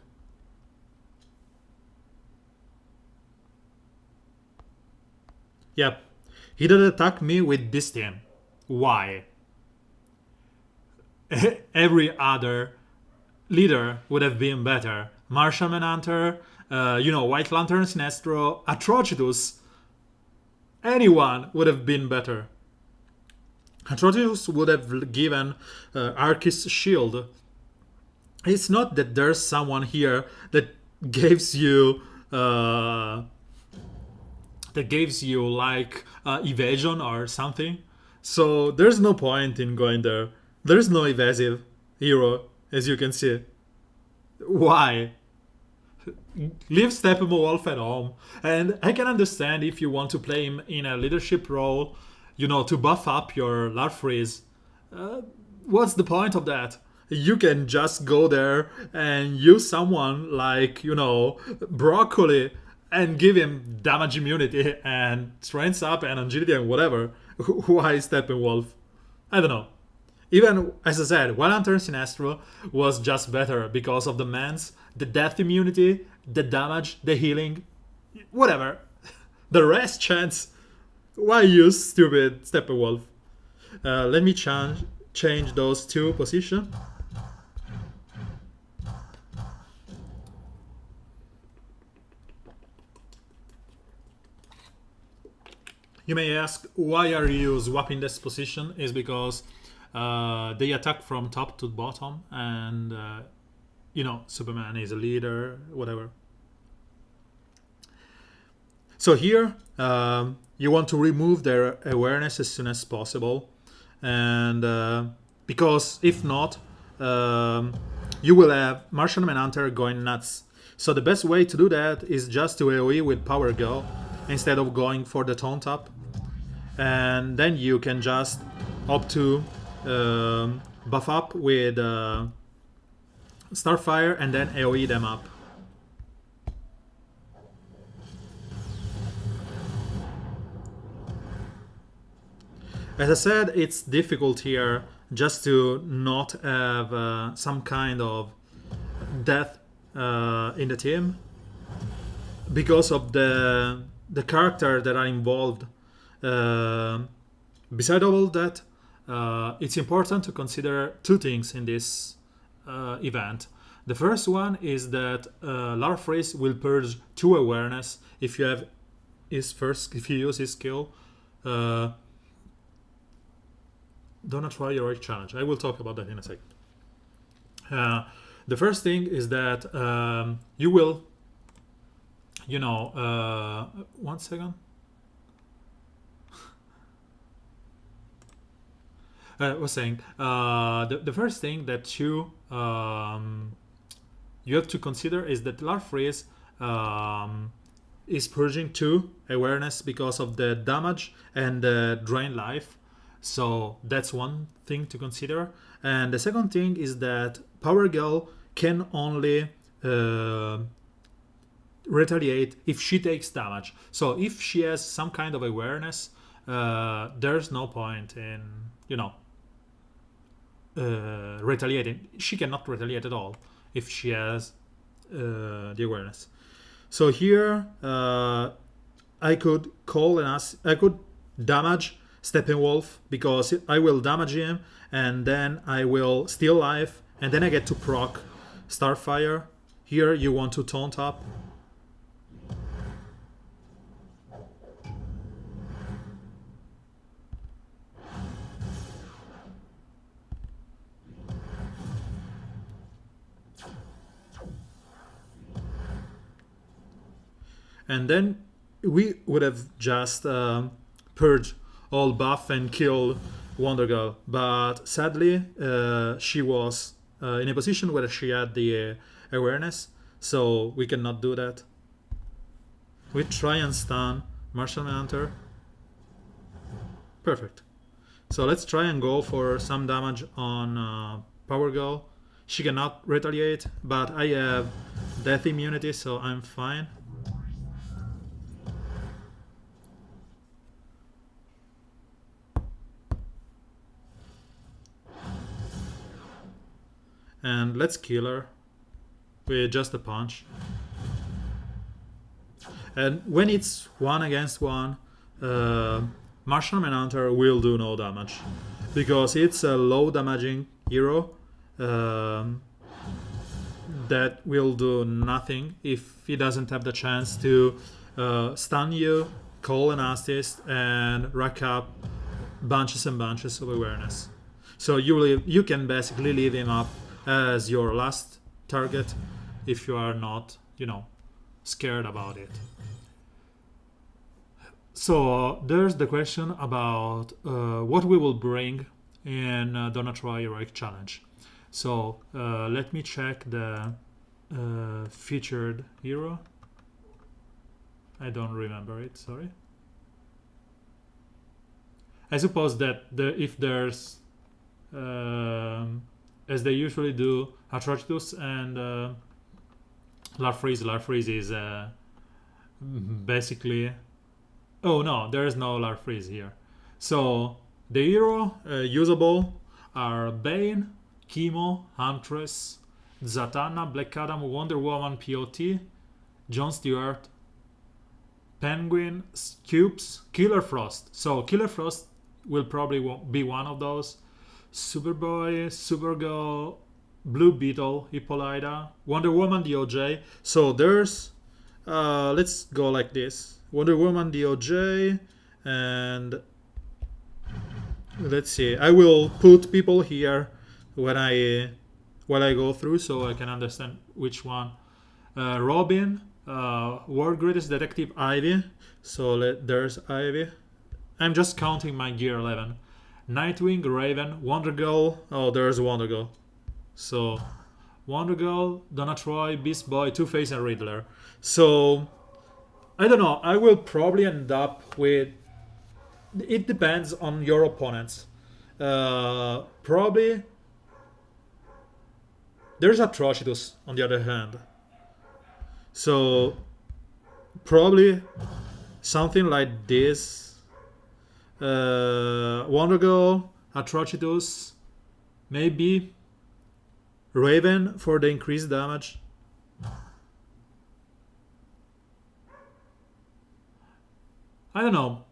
Yep, he did attack me with this team. Why? Every other leader would have been better. Martian Manhunter, White Lantern Sinestro, Atrocitus. Anyone would have been better. Atrocitus would have given Arcus shield. It's not that there's someone here that gives you like evasion or something. So there's no point in going there. There's no evasive hero, as you can see. Why? Leave Steppenwolf at home. And I can understand if you want to play him in a leadership role, to buff up your Larfreeze. What's the point of that? You can just go there and use someone like, Broccoli and give him damage immunity and strength up and agility and whatever. Why Steppenwolf? I don't know. Even, as I said, White Lantern Sinestro was just better because of the mans, the death immunity, the damage, the healing, whatever. The rest chance. Why use stupid Steppenwolf? Let me change those two positions. You may ask, why are you swapping this position? Is because they attack from top to bottom, and Superman is a leader, whatever. So here you want to remove their awareness as soon as possible, and because if not, you will have Martian Manhunter going nuts. So the best way to do that is just to AoE with Power Go instead of going for the Taunt Up, and then you can just opt to buff up with Starfire and then AoE them up. As I said, it's difficult here just to not have some kind of death in the team because of the characters that are involved. Beside all that, it's important to consider two things in this event. The first one is that Larfreeze will purge 2 awareness if you have if you use his skill. Don't try your heroic challenge. I will talk about that in a second. The first thing is that you will, one second. I was saying the first thing that you have to consider is that Larfreeze is purging 2 awareness because of the damage and the drain life. So that's one thing to consider. And the second thing is that Power Girl can only retaliate if she takes damage. So if she has some kind of awareness, there's no point in, retaliating. She cannot retaliate at all if she has the awareness. So here I could call and ask, I could damage Steppenwolf because I will damage him and then I will steal life and then I get to proc Starfire. Here you want to taunt up. And then we would have just purged all buff and kill Wonder Girl, but sadly she was in a position where she had the awareness, so we cannot do that. We try and stun Martian Manhunter. Perfect. So let's try and go for some damage on Power Girl. She cannot retaliate, but I have death immunity, so I'm fine. And let's kill her with just a punch. And when it's 1 against 1, Martian Manhunter will do no damage because it's a low damaging hero that will do nothing if he doesn't have the chance to stun you, call an assist, and rack up bunches and bunches of awareness. So you can basically leave him up as your last target if you are not, scared about it. So there's the question about what we will bring in Donatron Heroic Challenge. So let me check the featured hero. I don't remember it, sorry. I suppose that if there's as they usually do, Atrocitus and Larfreeze. Larfreeze is basically... Oh no, there is no Larfreeze here. So the hero usable are Bane, Chemo, Huntress, Zatanna, Black Adam, Wonder Woman, POT, Jon Stewart, Penguin, Cubes, Killer Frost. So Killer Frost will probably be one of those. Superboy, Supergirl, Blue Beetle, Hippolyta, Wonder Woman, DOJ. So there's, let's go like this. Wonder Woman, DOJ, and let's see. I will put people here when I go through so I can understand which one. Robin, World Greatest Detective Ivy. So there's Ivy. I'm just counting my gear 11. Nightwing, Raven, Wonder Girl. Oh, there's Wonder Girl. So Wonder Girl, Donna Troy, Beast Boy, Two-Face, and Riddler. So I don't know. I will probably end up with. It depends on your opponents. Probably there's Atrocitus on the other hand. So probably something like this. Wonder Girl, Atrocitus, maybe Raven for the increased damage. I don't know.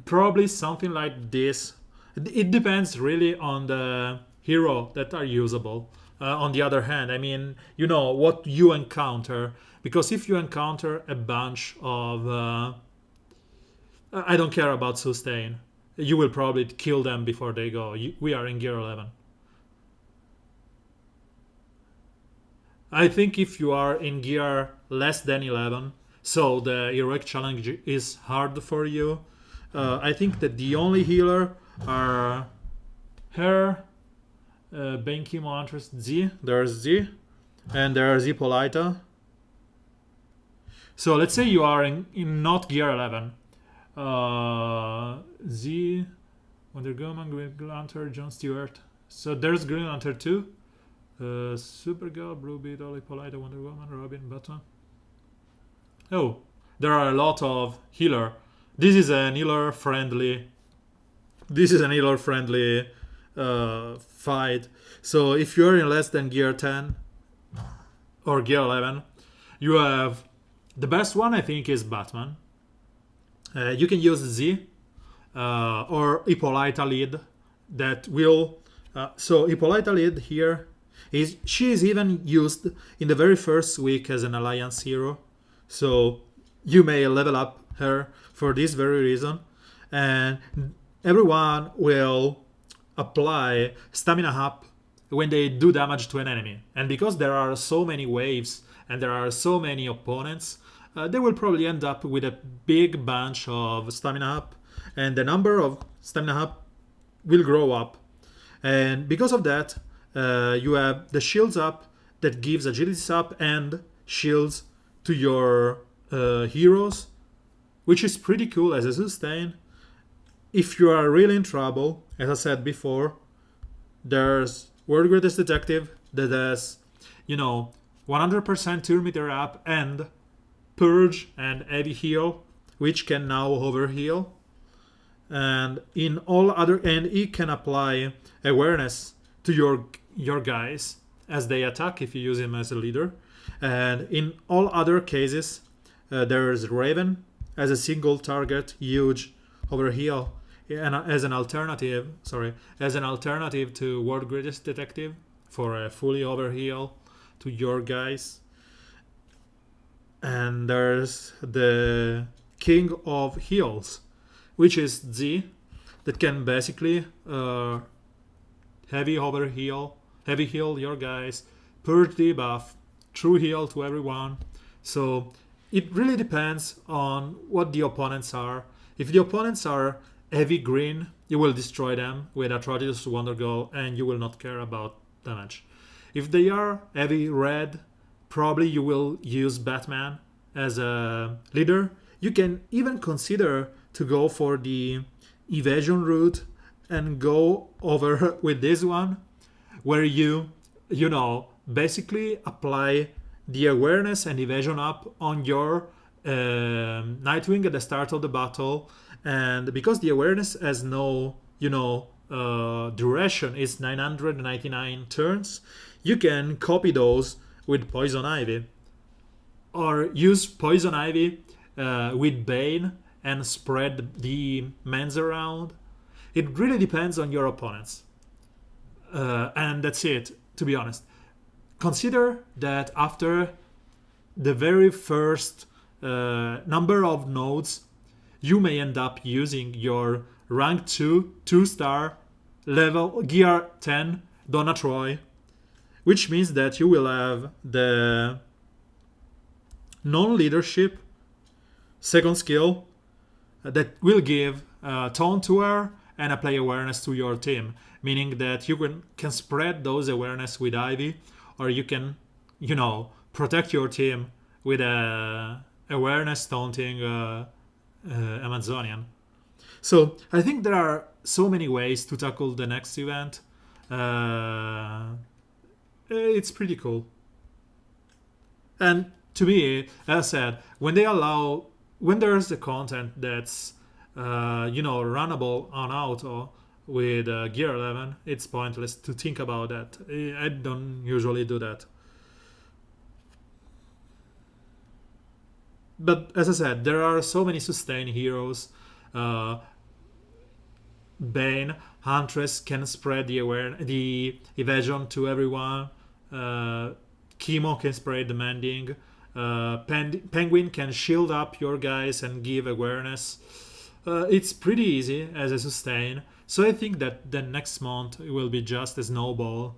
Probably something like this. It depends really on the hero that are usable. On the other hand, I mean, you know what you encounter, because if you encounter a bunch of, I don't care about sustain. You will probably kill them before they go. We are in gear 11. I think if you are in gear less than 11, so the heroic challenge is hard for you, I think that the only healer are her, Banky Montress, Z, there's Z, and there's Hippolyta. So let's say you are in not gear 11. Z, Wonder Woman, Green Lantern, Jon Stewart. So there's Green Lantern too. Supergirl, Blue Beetle, Hippolyta, Wonder Woman, Robin, Batman. Oh, there are a lot of healer. This is an healer friendly. Fight. So if you're in less than gear 10 or gear 11, you have the best one. I think is Batman. You can use Z or Hippolyta lead. That will. So Hippolyta lead here. She is even used in the very first week as an alliance hero, so you may level up her for this very reason, and everyone will apply stamina up when they do damage to an enemy, and because there are so many waves and there are so many opponents, they will probably end up with a big bunch of stamina up, and the number of stamina up will grow up, and because of that, you have the shields up that gives agilities up and shields to your heroes, which is pretty cool as a sustain. If you are really in trouble, as I said before, there's World Greatest Detective that has, 100% turn meter up and Purge and Heavy Heal, which can now overheal. And he can apply awareness to your guys as they attack if you use him as a leader. And in all other cases, there's Raven as a single target, huge overheal, and as an alternative to World Greatest Detective for a fully overheal to your guys. And there's the King of Heals, which is Z, that can basically heavy heal your guys, purge debuff, true heal to everyone. So it really depends on what the opponents are. If the opponents are heavy green, you will destroy them with Atrocitus, Wonder Girl, and you will not care about damage. If they are heavy red, probably you will use Batman as a leader. You can even consider to go for the evasion route and go over with this one, where you basically apply the awareness and evasion up on your Nightwing at the start of the battle, and because the awareness has no duration, is 999 turns, you can copy those with Poison Ivy, or use Poison Ivy with Bane and spread the mans around. It really depends on your opponents. And that's it, to be honest. Consider that after the very first number of nodes, you may end up using your rank 2-star level gear 10 Donna Troy, which means that you will have the non-leadership second skill that will give taunt to her and apply awareness to your team, meaning that you can spread those awareness with Ivy, or you can, protect your team with a awareness taunting Amazonian. So I think there are so many ways to tackle the next event. It's pretty cool. And to me, as I said, when there's the content that's runnable on auto with Gear 11, it's pointless to think about that. I don't usually do that. But as I said, there are so many sustain heroes. Uh, Bane, Huntress can spread the evasion to everyone. Chemo can spread the mending. Penguin can shield up your guys and give awareness. It's pretty easy as a sustain. So I think that the next month it will be just a snowball.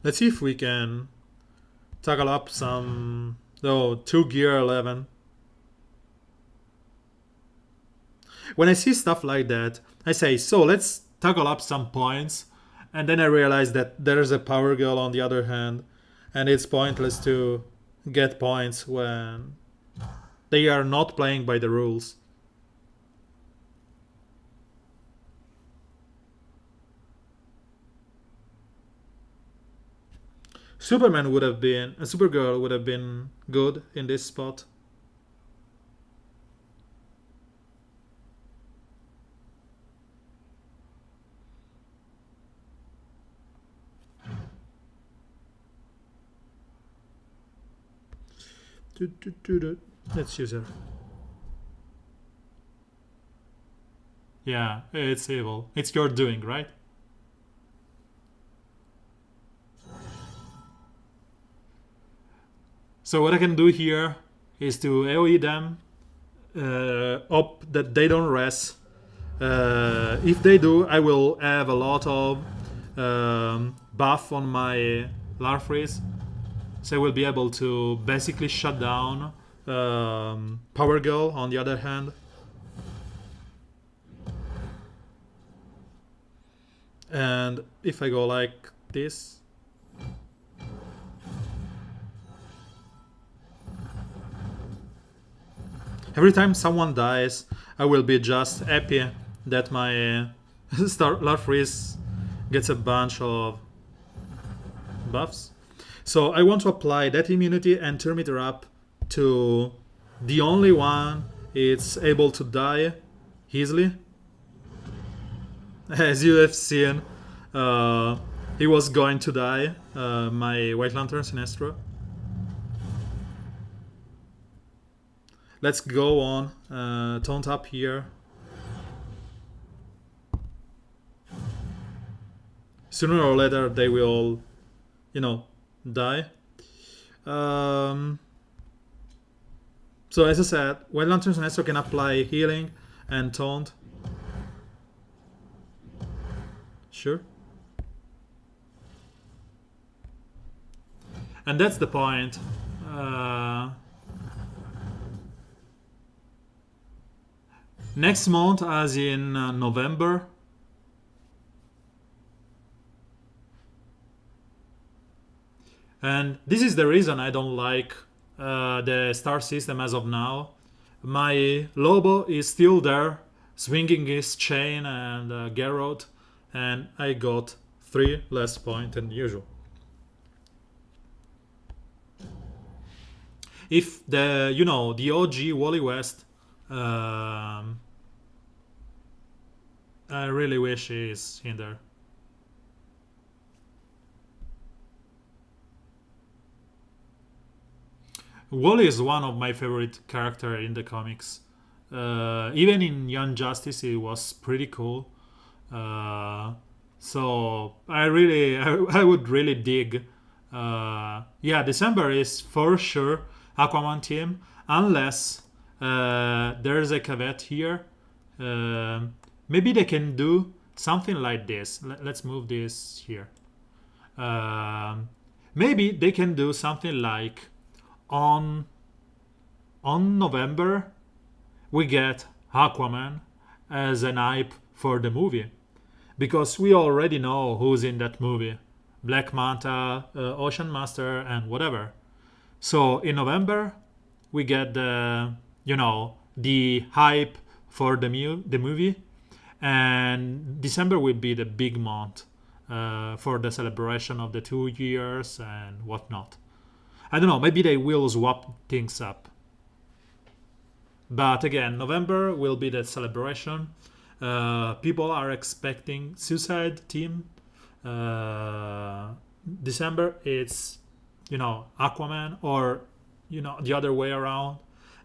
Let's see if we can tackle up some... Oh, 2 Gear 11. When I see stuff like that, I say, so let's tackle up some points. And then I realize that there's a Power Girl on the other hand. And it's pointless to get points when they are not playing by the rules. Supergirl would have been good in this spot. Let's use her. Yeah, it's evil. It's your doing, right? So what I can do here is to AoE them up that they don't rest. If they do, I will have a lot of buff on my Larfreeze. So I will be able to basically shut down Power Girl on the other hand. And if I go like this, every time someone dies, I will be just happy that my Larfreeze gets a bunch of buffs. So I want to apply that immunity and turn it up to the only one it's able to die easily. As you have seen, he was going to die, my White Lantern Sinestro. Let's go on, taunt up here. Sooner or later they will, die. So as I said, White Lantern Sinestro can apply healing and taunt. Sure. And that's the point. Next month, as in November, and this is the reason I don't like the star system as of now. My Lobo is still there, swinging his chain and Geralt, and I got 3 less points than usual. If the OG Wally West, I really wish he's in there. Wally is one of my favorite character in the comics. Even in Young Justice, he was pretty cool. So I would really dig. Yeah, December is for sure Aquaman team, unless there's a caveat here. Maybe they can do something like this. Let's move this here. Maybe they can do something like on November we get Aquaman as an hype for the movie, because we already know who's in that movie: Black Manta, Ocean Master, and whatever. So in November we get the hype for the movie, and December will be the big month for the celebration of the 2 years and whatnot. I don't know, maybe they will swap things up. But again, November will be the celebration. People are expecting Suicide Team. December it's Aquaman, or the other way around.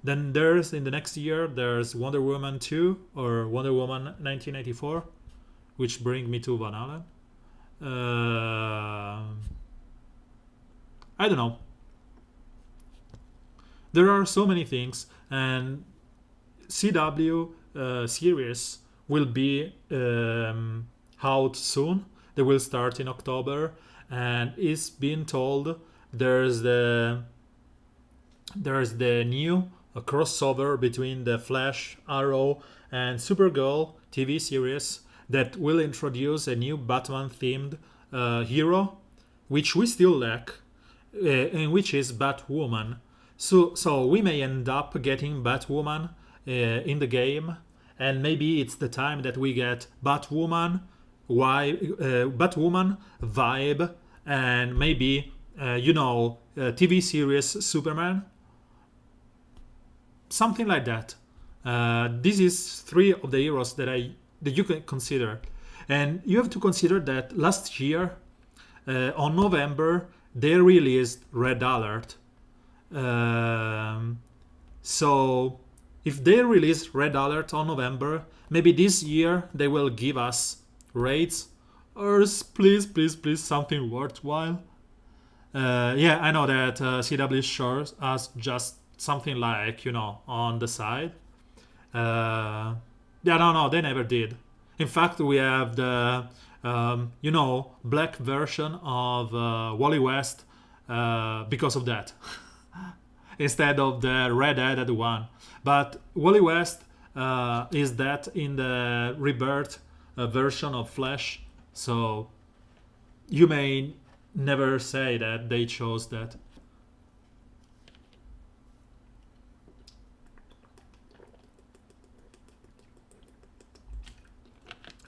Then there's, in the next year, there's Wonder Woman 2 or Wonder Woman 1984, which bring me to Van Allen. I don't know. There are so many things, and CW series will be out soon. They will start in October, and it's been told there's the new crossover between the Flash, Arrow, and Supergirl TV series that will introduce a new Batman-themed hero, which we still lack, and which is Batwoman. So we may end up getting Batwoman in the game, and maybe it's the time that we get Batwoman vibe, and maybe TV series Superman, something like that. This is three of the heroes that you can consider, and you have to consider that last year on November they released Red Alert. So if they release Red Alert on November, maybe this year they will give us Raids, or please something worthwhile. Yeah, I know that CW shows us just something like on the side. Yeah, no, they never did. In fact, we have the black version of Wally West because of that. Instead of the red-headed one. But Wally West is that in the rebirth version of Flash, so you may never say that they chose that.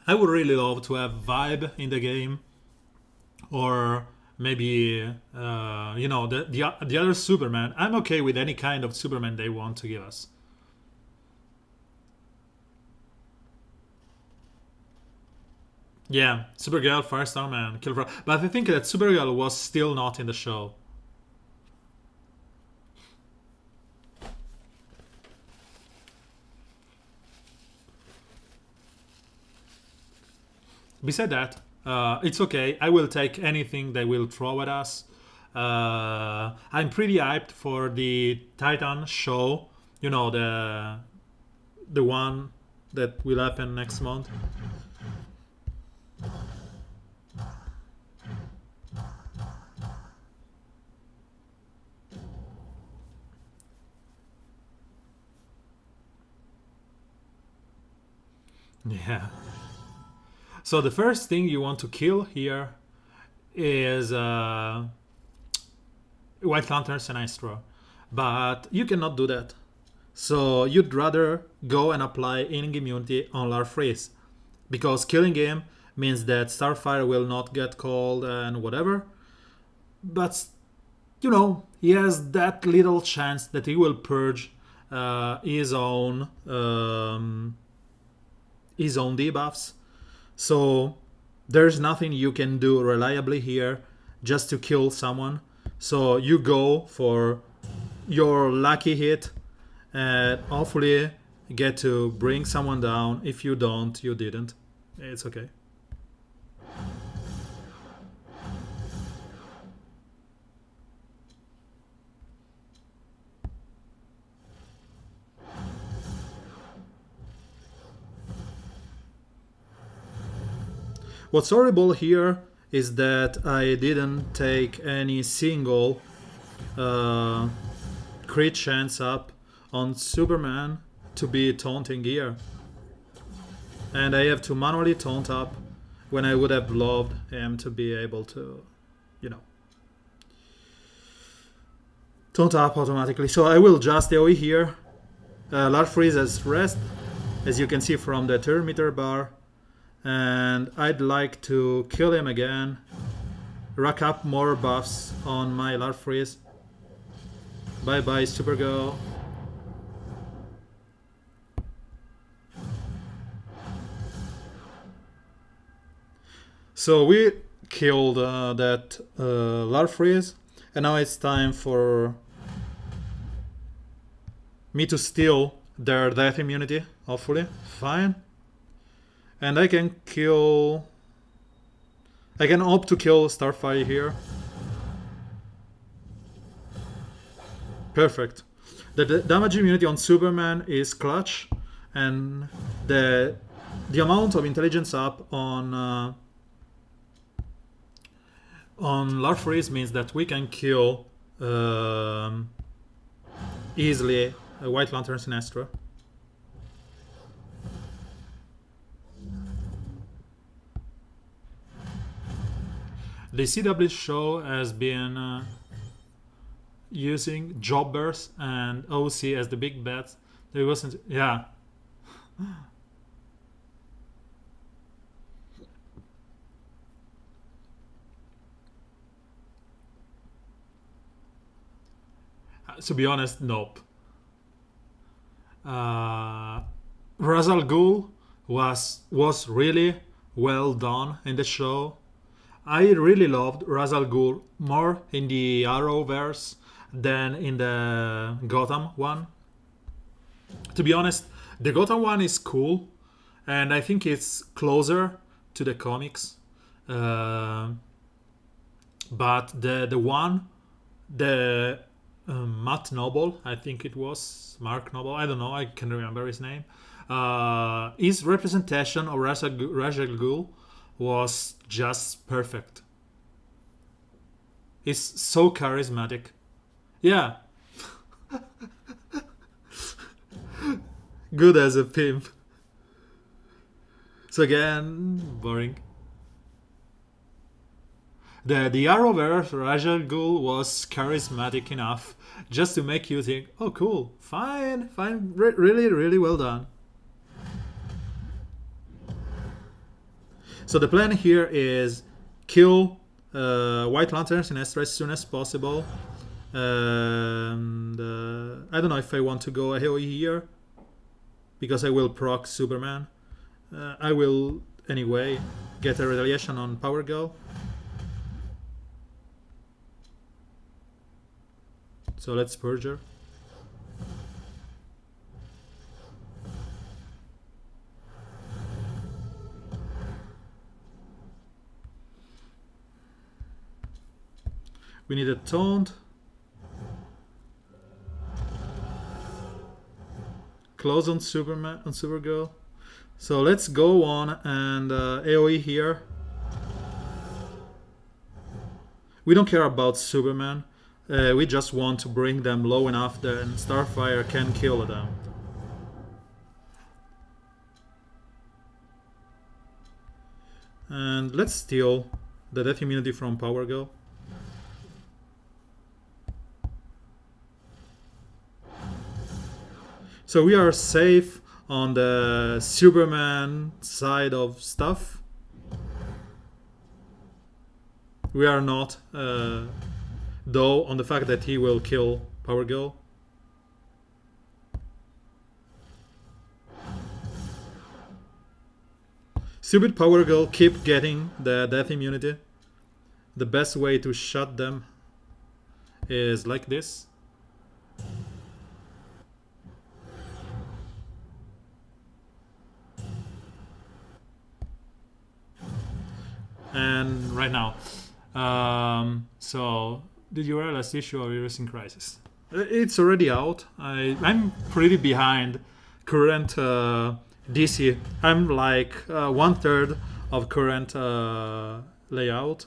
I would really love to have Vibe in the game, or maybe the other Superman. I'm okay with any kind of Superman they want to give us. Yeah, Supergirl, Firestar Man, Killer. But I think that Supergirl was still not in the show. Besides that, it's okay. I will take anything they will throw at us. I'm pretty hyped for the Titan show. The one that will happen next month. Yeah. So the first thing you want to kill here is White Lantern Sinestro, but you cannot do that. So you'd rather go and apply Inning Immunity on Larfreeze, because killing him means that Starfire will not get called and whatever. But he has that little chance that he will purge his own debuffs. So there's nothing you can do reliably here just to kill someone. So you go for your lucky hit and hopefully get to bring someone down. If you don't, you didn't. It's okay. What's horrible here is that I didn't take any single crit chance up on Superman to be taunting here. And I have to manually taunt up when I would have loved him to be able to, you know, taunt up automatically. So I will just AoE here. Larfreeze has rest, as you can see from the thermometer bar. And I'd like to kill him again. Rack up more buffs on my Larfreeze. Bye bye, Supergirl. So we killed that Larfreeze, and now it's time for me to steal their death immunity, hopefully. Fine. And I can kill... I can opt to kill Starfire here. Perfect. The damage immunity on Superman is clutch, and the amount of intelligence up on Larfreeze means that we can kill easily a White Lantern Sinestro. The CW show has been using Jobbers and OC as the big bets. There wasn't, yeah. To be honest, nope. Ra's al Ghul was really well done in the show. I really loved Ra's al Ghul more in the Arrowverse than in the Gotham one. To be honest, the Gotham one is cool, and I think it's closer to the comics. But the one, the Matt Noble, I think it was Mark Noble, I don't know, I can't remember his name. His representation of Ra's al Ghul was just perfect. He's so charismatic. Yeah. Good as a pimp. So again, boring. The Arrowverse Ra's al Ghul was charismatic enough just to make you think, oh cool, fine, really, really well done. So the plan here is kill White Lanterns in Sinestro as soon as possible. And I don't know if I want to go AoE here, because I will proc Superman. I will anyway get a retaliation on Power Girl. So let's purge her. We need a taunt. Close on Superman, on Supergirl. So let's go on and AoE here. We don't care about Superman. We just want to bring them low enough that Starfire can kill them. And let's steal the death immunity from Power Girl. So we are safe on the Superman side of stuff. We are not, though, on the fact that he will kill Power Girl. Stupid Power Girl keep getting the death immunity. The best way to shut them is like this. And right now, so did you read last issue of Erasing Crisis? It's already out. I'm pretty behind current DC. I'm like 1/3 of current layout.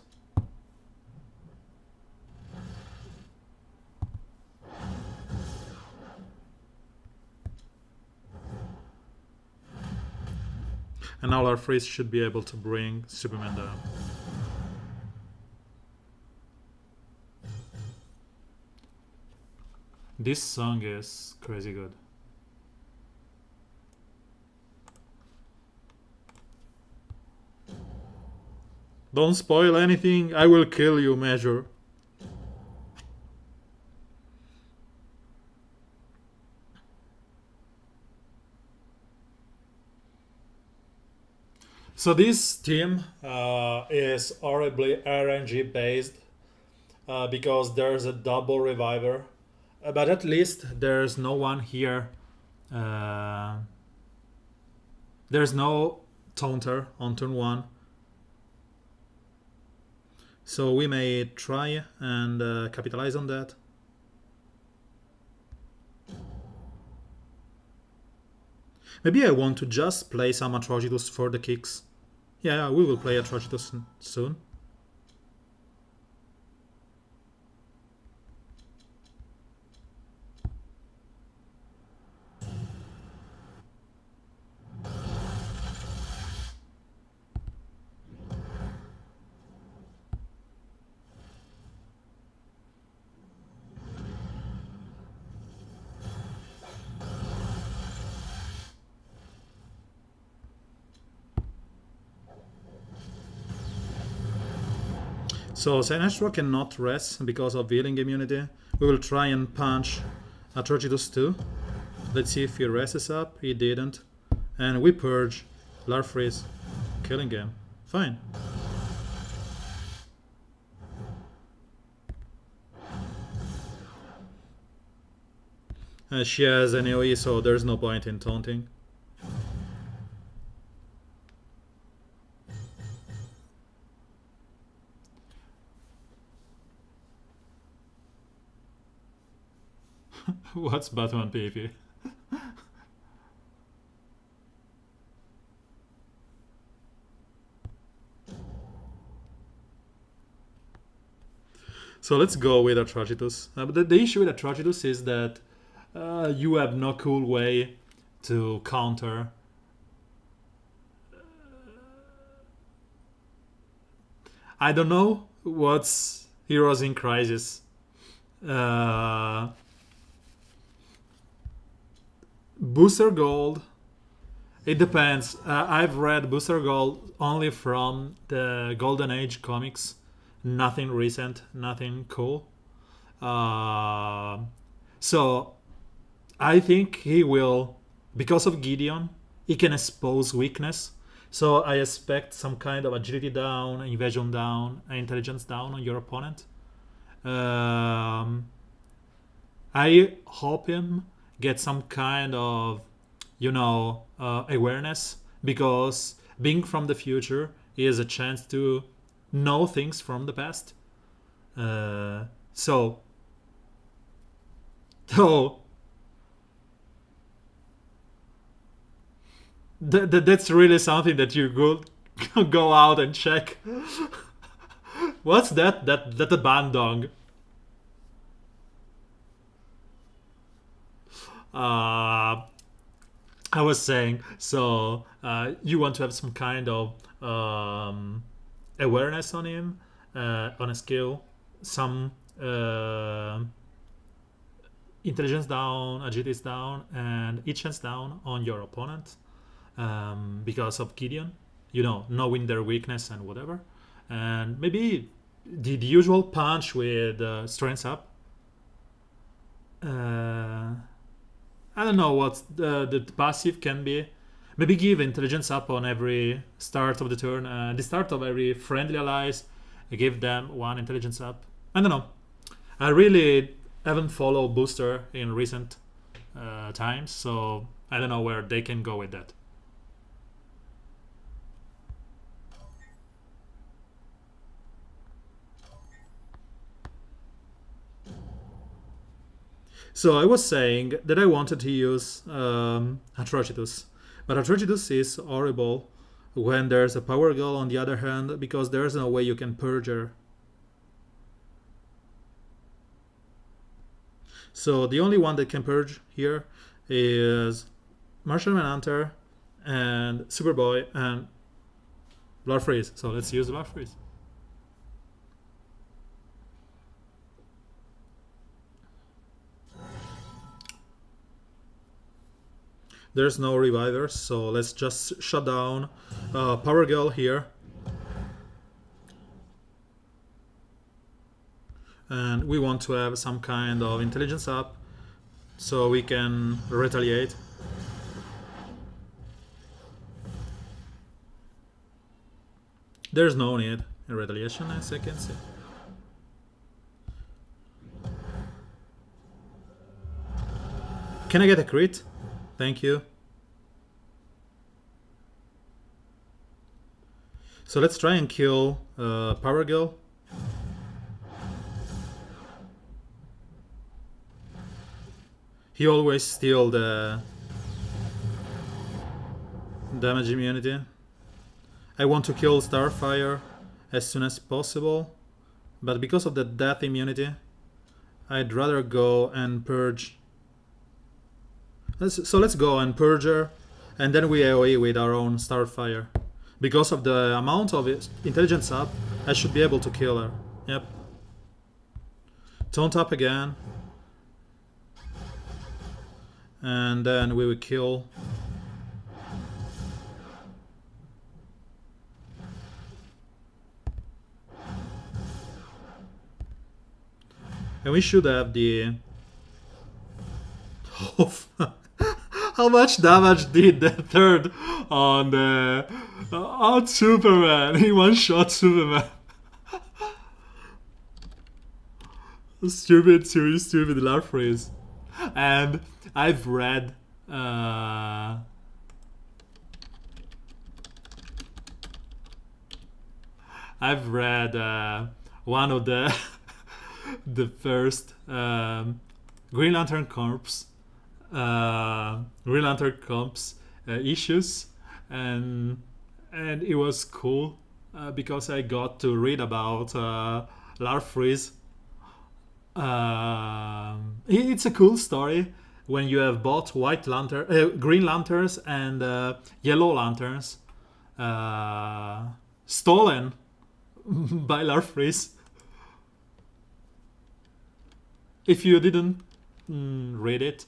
And now Larfreeze should be able to bring Superman down. This song is crazy good. Don't spoil anything, I will kill you, Measure. So this team is horribly RNG based because there's a double reviver, but at least there's no one here. There's no taunter on turn 1. So we may try and capitalize on that. Maybe I want to just play some Atrocitus for the kicks. Yeah, we will play Atrocitus soon. So Sinestro cannot rest because of healing immunity. We will try and punch Atrocitus too. Let's see if he rests up. He didn't. And we purge Larfreeze, killing him. Fine. She has an AoE, so there's no point in taunting. What's Batman PvP? So let's go with Atrocitus. But the issue with Atrocitus is that you have no cool way to counter. I don't know what's Heroes in Crisis. Booster Gold. It depends. I've read Booster Gold only from the Golden Age comics. Nothing recent, nothing cool. So I think he will, because of Gideon, he can expose weakness. So I expect some kind of agility down, evasion down, intelligence down on your opponent. I hope him get some kind of, awareness, because being from the future is a chance to know things from the past. So that's really something that you go out and check. What's that? That a bandong. I was saying, so you want to have some kind of awareness on him, on a skill, some intelligence down, agility is down, and each chance down on your opponent, because of Gideon, knowing their weakness and whatever, and maybe the usual punch with strength up. I don't know what the passive can be. Maybe give intelligence up on every start of the turn. The start of every friendly allies, give them 1 intelligence up. I don't know. I really haven't followed Booster in recent times, so I don't know where they can go with that. So I was saying that I wanted to use Atrocitus, but Atrocitus is horrible when there's a power girl on the other hand, because there's no way you can purge her. So the only one that can purge here is Martian Manhunter and Superboy and Larfreeze. So let's use Larfreeze. There's no revivers, so let's just shut down Power Girl here. And we want to have some kind of intelligence up so we can retaliate. There's no need in retaliation, as I can see. Can I get a crit? Thank you. So let's try and kill Power Girl. He always steals the damage immunity. I want to kill Starfire as soon as possible, but because of the death immunity, I'd rather go and purge. So let's go and purge her, and then we AoE with our own Starfire. Because of the amount of intelligence up, I should be able to kill her. Yep. Taunt up again. And then we will kill. And we should have the... How much damage did the third on the... on Superman? He one-shot Superman. Stupid Larfreeze. And I've read one of the the first Green Lantern Corps issues, and it was cool because I got to read about Larfreeze. It's a cool story when you have both Green Lanterns and Yellow Lanterns stolen by Larfreeze. If you didn't read it,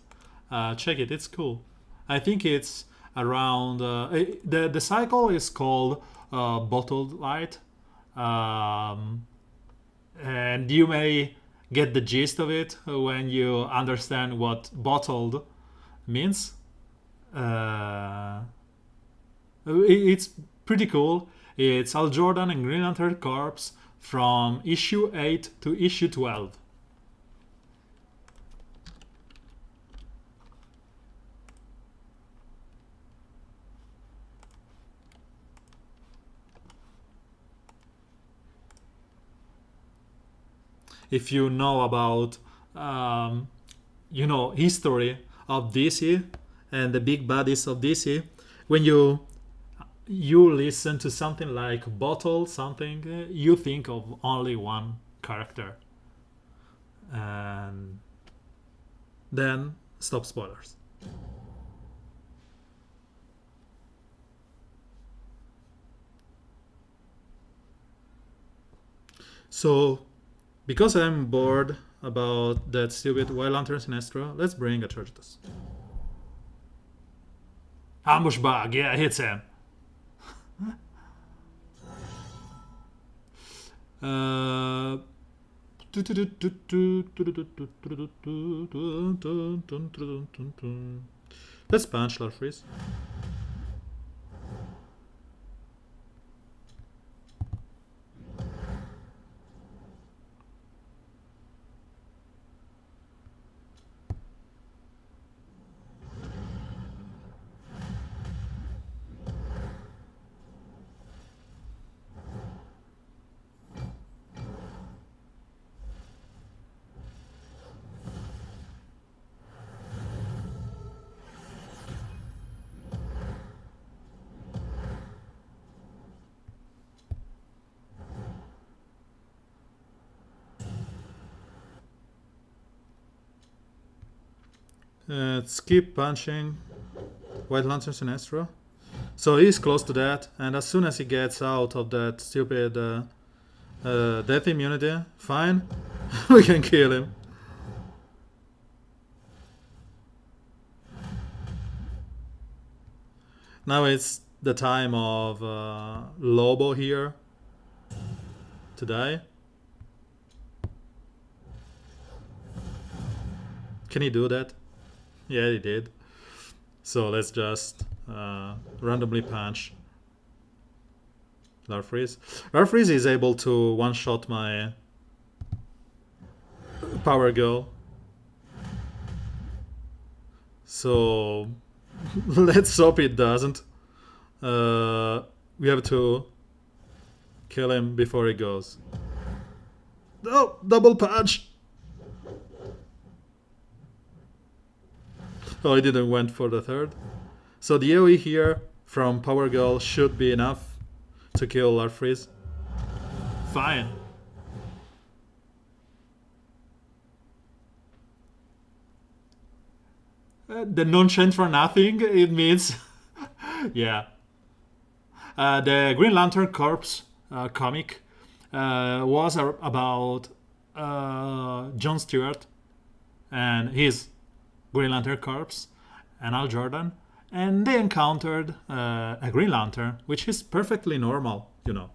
check it. It's cool. I think it's around the cycle is called Bottled Light, and you may get the gist of it when you understand what bottled means. It's pretty cool. It's Al Jordan and Green Lantern Corps from issue 8 to issue 12. If you know about history of DC and the big baddies of DC, when you listen to something like Bottle something, you think of only one character, and then stop spoilers. So because I'm bored about that stupid Wild Lantern Sinestro, let's bring a Turgitus. Ambush bug, yeah, hits him. Let's punch Larfreeze. Let's keep punching White Lantern Sinestro. So he's close to that, and as soon as he gets out of that stupid death immunity, fine, we can kill him. Now it's the time of Lobo here to die. Can he do that? Yeah, he did. So let's just randomly punch Larfreeze. Larfreeze is able to one-shot my Power Girl. So let's hope it doesn't. We have to kill him before he goes. Oh, double punch! Oh, he didn't went for the third. So the AoE here from Power Girl should be enough to kill Larfreeze. Fine. The non-chant for nothing, it means... yeah. The Green Lantern Corps comic was about Jon Stewart and his Green Lantern Corps and Al Jordan, and they encountered a Green Lantern, which is perfectly normal, you know.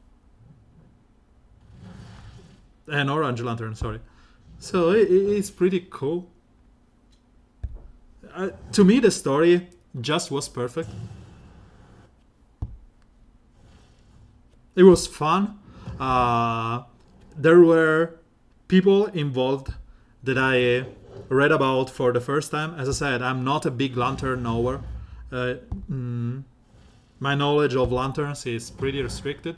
An Orange Lantern, sorry. So it's pretty cool. To me, the story just was perfect. It was fun. There were people involved that I read about for the first time. As I said, I'm not a big lantern knower. My knowledge of lanterns is pretty restricted.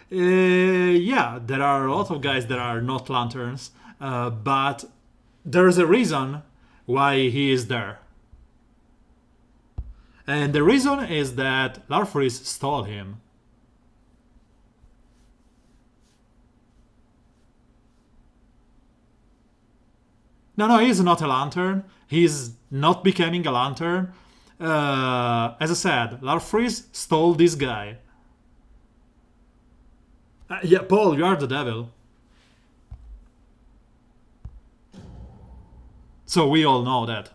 Yeah, there are a lot of guys that are not lanterns, but there's a reason why he is there. And the reason is that Larfreeze stole him. No, he's not a lantern. He's not becoming a lantern. As I said, Larfreeze stole this guy. Yeah, Paul, you are the devil. So we all know that.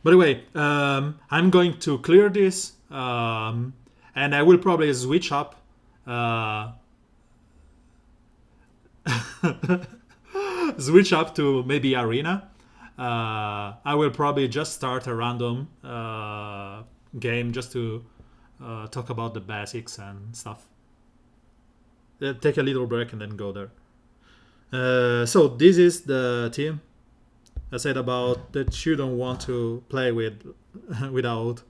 By the way, I'm going to clear this, and I will probably switch up. Switch up to maybe arena. I will probably just start a random game just to talk about the basics and stuff. Take a little break and then go there. So this is the team. I said about that you don't want to play with without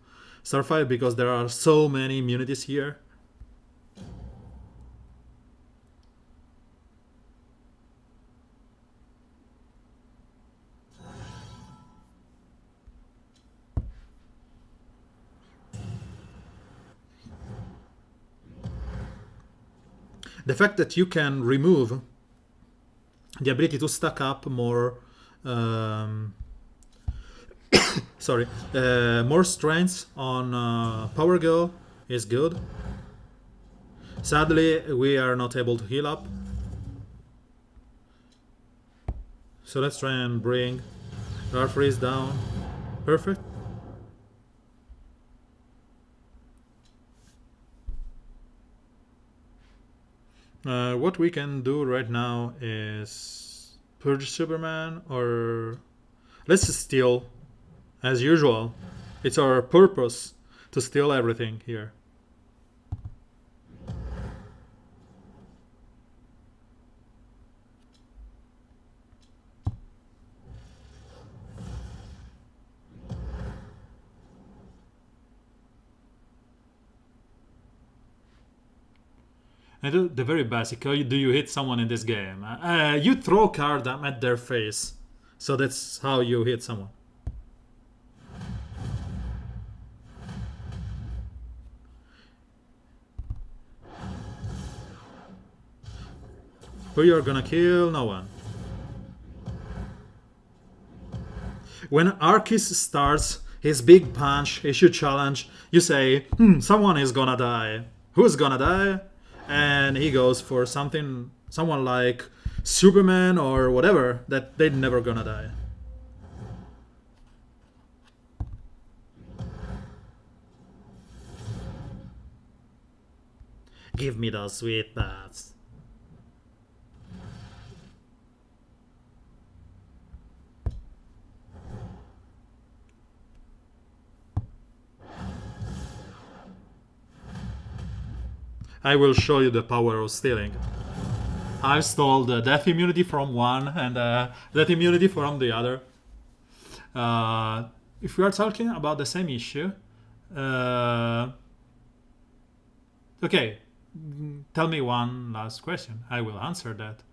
Starfire because there are so many immunities here. The fact that you can remove the ability to stack up more more strengths on Power Girl is good. Sadly, we are not able to heal up. So let's try and bring Larfreeze down. Perfect. What we can do right now is purge Superman, or let's steal as usual. It's our purpose to steal everything here. And the very basic, how do you hit someone in this game? You throw a card at their face. So that's how you hit someone. Who you're gonna kill? No one. When Arceus starts his big punch, issue challenge, you say, someone is gonna die. Who's gonna die? And he goes for someone like Superman or whatever, that they're never gonna die. Give me those sweet bats. I will show you the power of stealing. I've stole the death immunity from one and death immunity from the other. If we are talking about the same issue, okay, tell me one last question. I will answer that.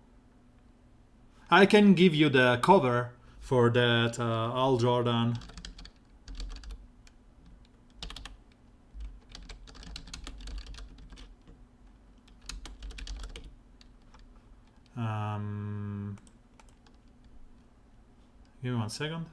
I can give you the cover for that Al Jordan. Give me 1 second.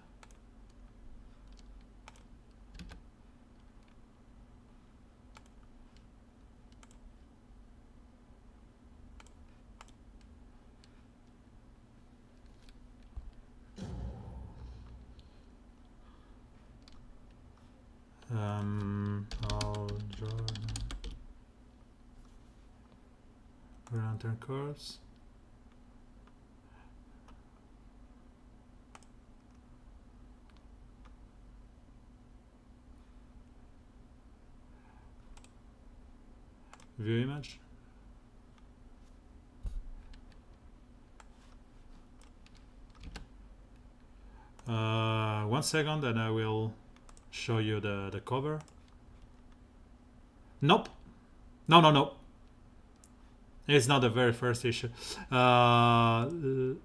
Al Jordan. Lantern Corps. View image. One second and I will show you the cover. Nope. No. It's not the very first issue.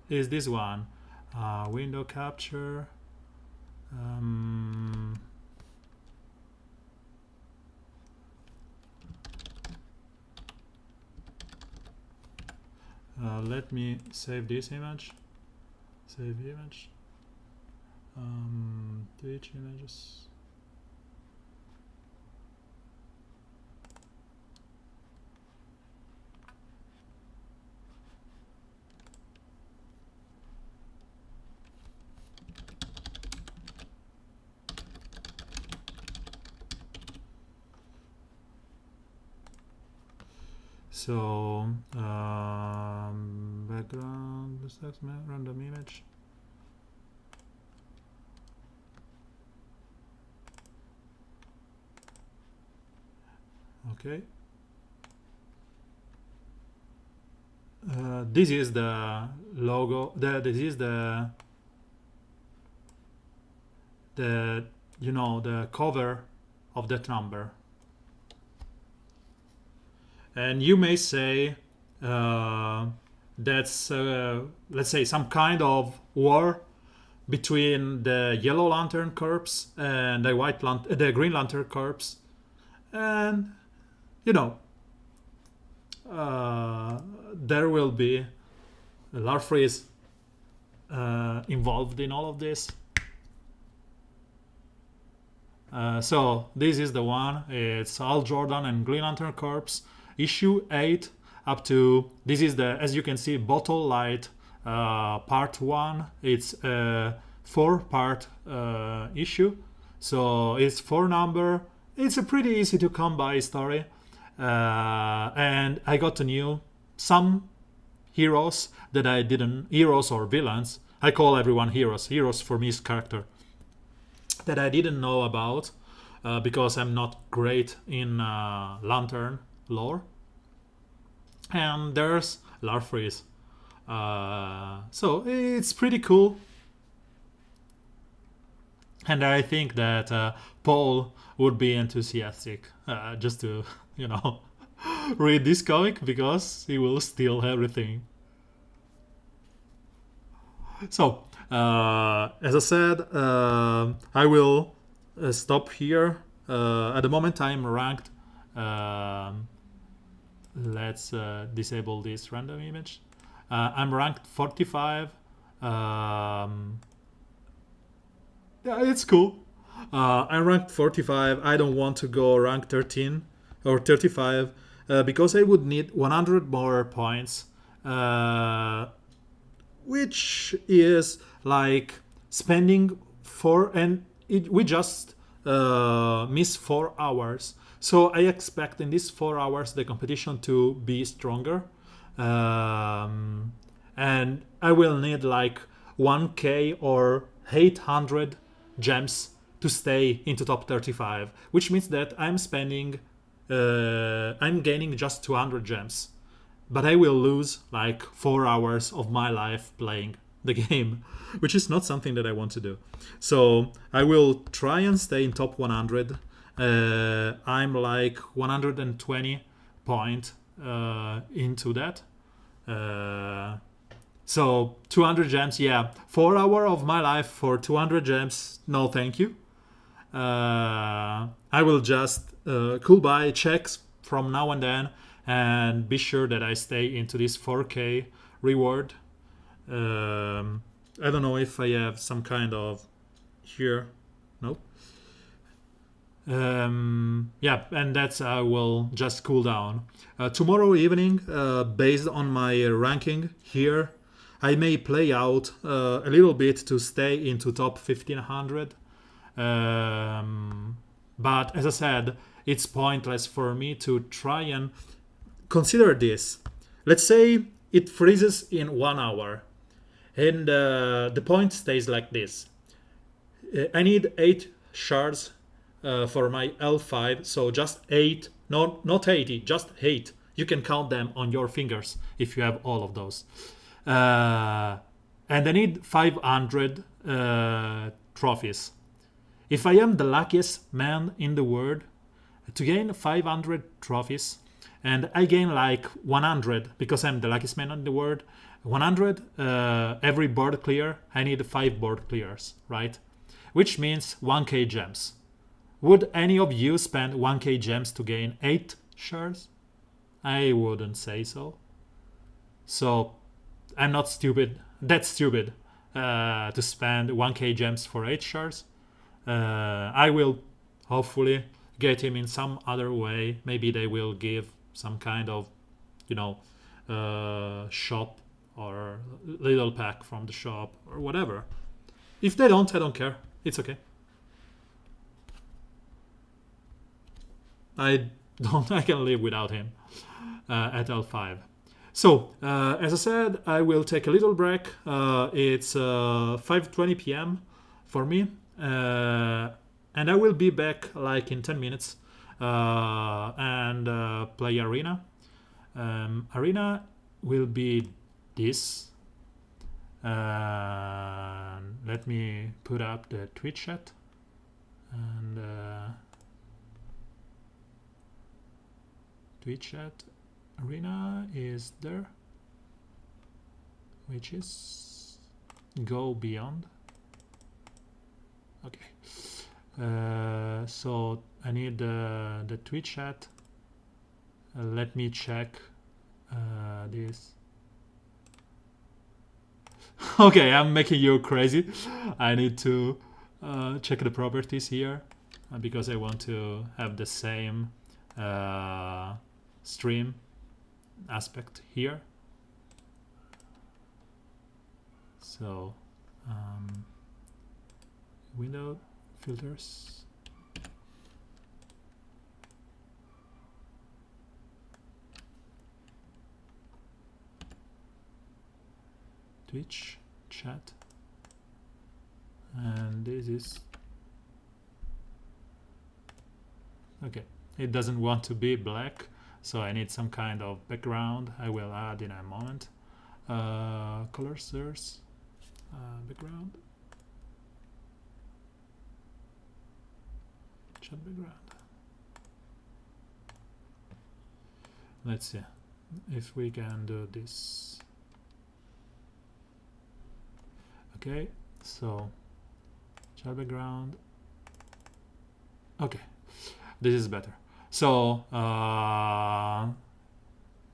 Is this one. Window capture. Let me save this image. Save image. Twitch images. So background, random image. Okay. This is the logo. This is the you know, the cover of that number. And you may say that's let's say some kind of war between the Yellow Lantern Corps and the Green Lantern Corps, and you know, there will be Larfreeze involved in all of this. So this is the one. It's Al Jordan and Green Lantern Corps, issue 8 up to, this is the, as you can see, Bottle Light part 1. It's a 4-part issue, so it's 4 number. It's a pretty easy to come by story, and I got to know some heroes that I didn't, heroes or villains, I call everyone heroes for me is character, that I didn't know about because I'm not great in Lantern lore. And there's Larfreeze. So it's pretty cool. And I think that Paul would be enthusiastic just to, you know, read this comic, because he will steal everything. So, as I said, I will stop here. At the moment I'm ranked. Let's disable this random image. I'm ranked 45. Yeah, it's cool. I'm ranked 45. I don't want to go rank 13 or 35 because I would need 100 more points, which is like spending we just miss 4 hours. So I expect in these 4 hours the competition to be stronger, and I will need like 1k or 800 gems to stay into top 35, which means that I'm gaining just 200 gems, but I will lose like 4 hours of my life playing the game, which is not something that I want to do. So I will try and stay in top 100. I'm like 120 point into that. So 200 gems, yeah. 4 hours of my life for 200 gems, no thank you. I will just cool buy checks from now and then and be sure that I stay into this 4k reward. I don't know if I have some kind of here. Nope. Yeah, and that's I will just cool down. Tomorrow evening, based on my ranking here, I may play out a little bit to stay into top 1500. But as I said, it's pointless for me to try and consider this. Let's say it freezes in 1 hour, and the point stays like this. I need 8 shards for my L5, so just 8, not 80, just 8. You can count them on your fingers if you have all of those. And I need 500 trophies. If I am the luckiest man in the world, to gain 500 trophies, and I gain like 100 because I'm the luckiest man in the world, 100 every board clear, I need 5 board clears, right? Which means 1k gems. Would any of you spend 1k gems to gain 8 shards? I wouldn't say so. So I'm not stupid. That's stupid to spend 1k gems for 8 shards. I will hopefully get him in some other way. Maybe they will give some kind of, shop or little pack from the shop or whatever. If they don't, I don't care. It's okay. I can live without him at L5. So, as I said, I will take a little break. It's 5:20 p.m. for me. And I will be back like in 10 minutes and play Arena. Arena will be this. Let me put up the Twitch chat. And Twitch chat Arena is there, which is Go Beyond. Okay, so I need the Twitch chat. Let me check this. Okay, I'm making you crazy. I need to check the properties here because I want to have the same stream aspect here. So window filters, Twitch chat, and this is okay. It doesn't want to be black, so I need some kind of background. I will add in a moment. Color source, background, chat background. Let's see if we can do this. Okay, so chat background. Okay, this is better. So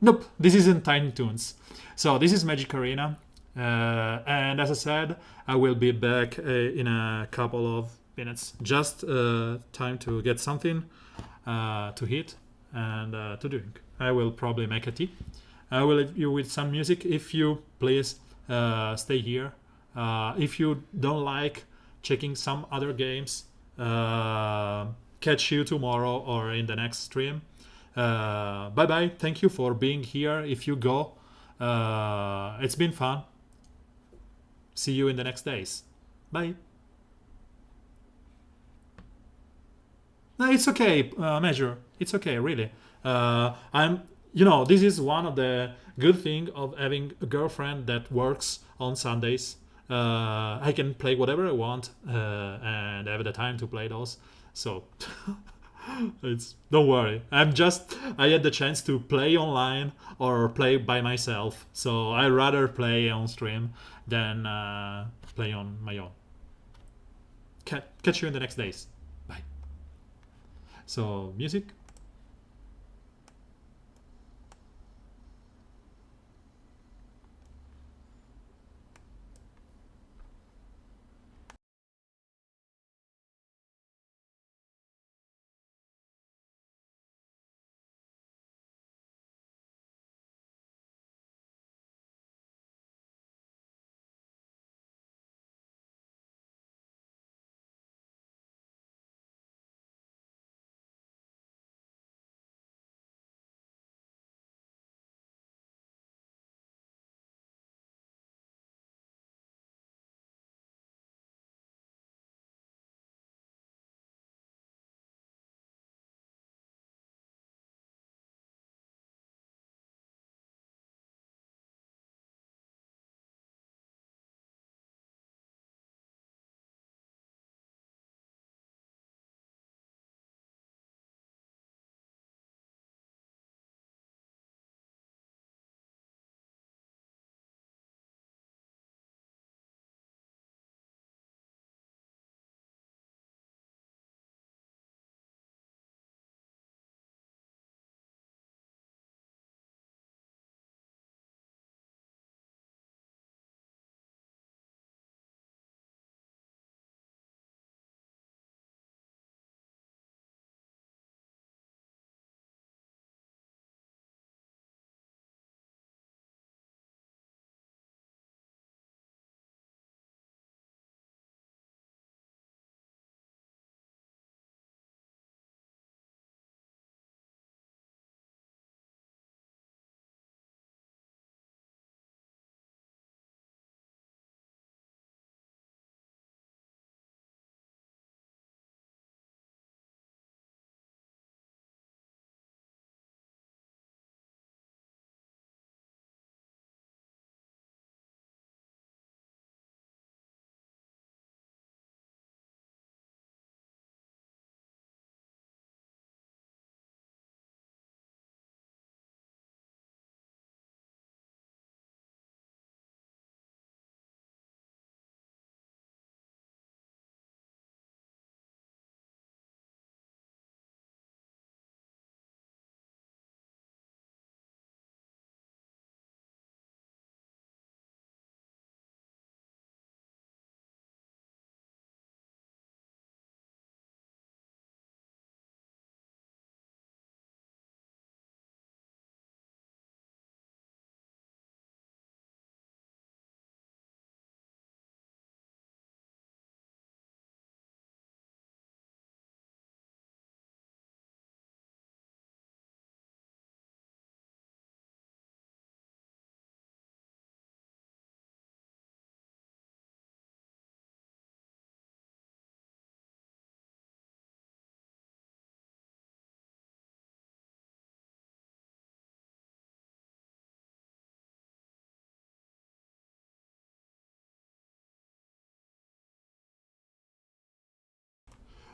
Nope, this isn't Tiny Toons. So this is Magic Arena. And as I said, I will be back in a couple of minutes. Just time to get something to eat and to drink. I will probably make a tea. I will leave you with some music. If you please stay here. If you don't like checking some other games, catch you tomorrow or in the next stream. Bye bye. Thank you for being here. If you go, it's been fun. See you in the next days. Bye. No, it's okay, Measure. It's okay, really. I'm, this is one of the good thing of having a girlfriend that works on Sundays. I can play whatever I want and have the time to play those. So it's don't worry. I had the chance to play online or play by myself. So I rather play on stream than play on my own. Catch you in the next days. Bye. So music.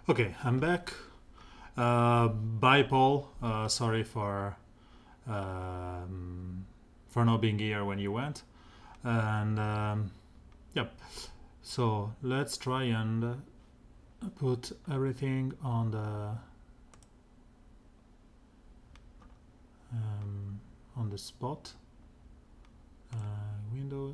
Okay, I'm back. Bye, Paul. Sorry for not being here when you went. And yep. So let's try and put everything on the spot. Window.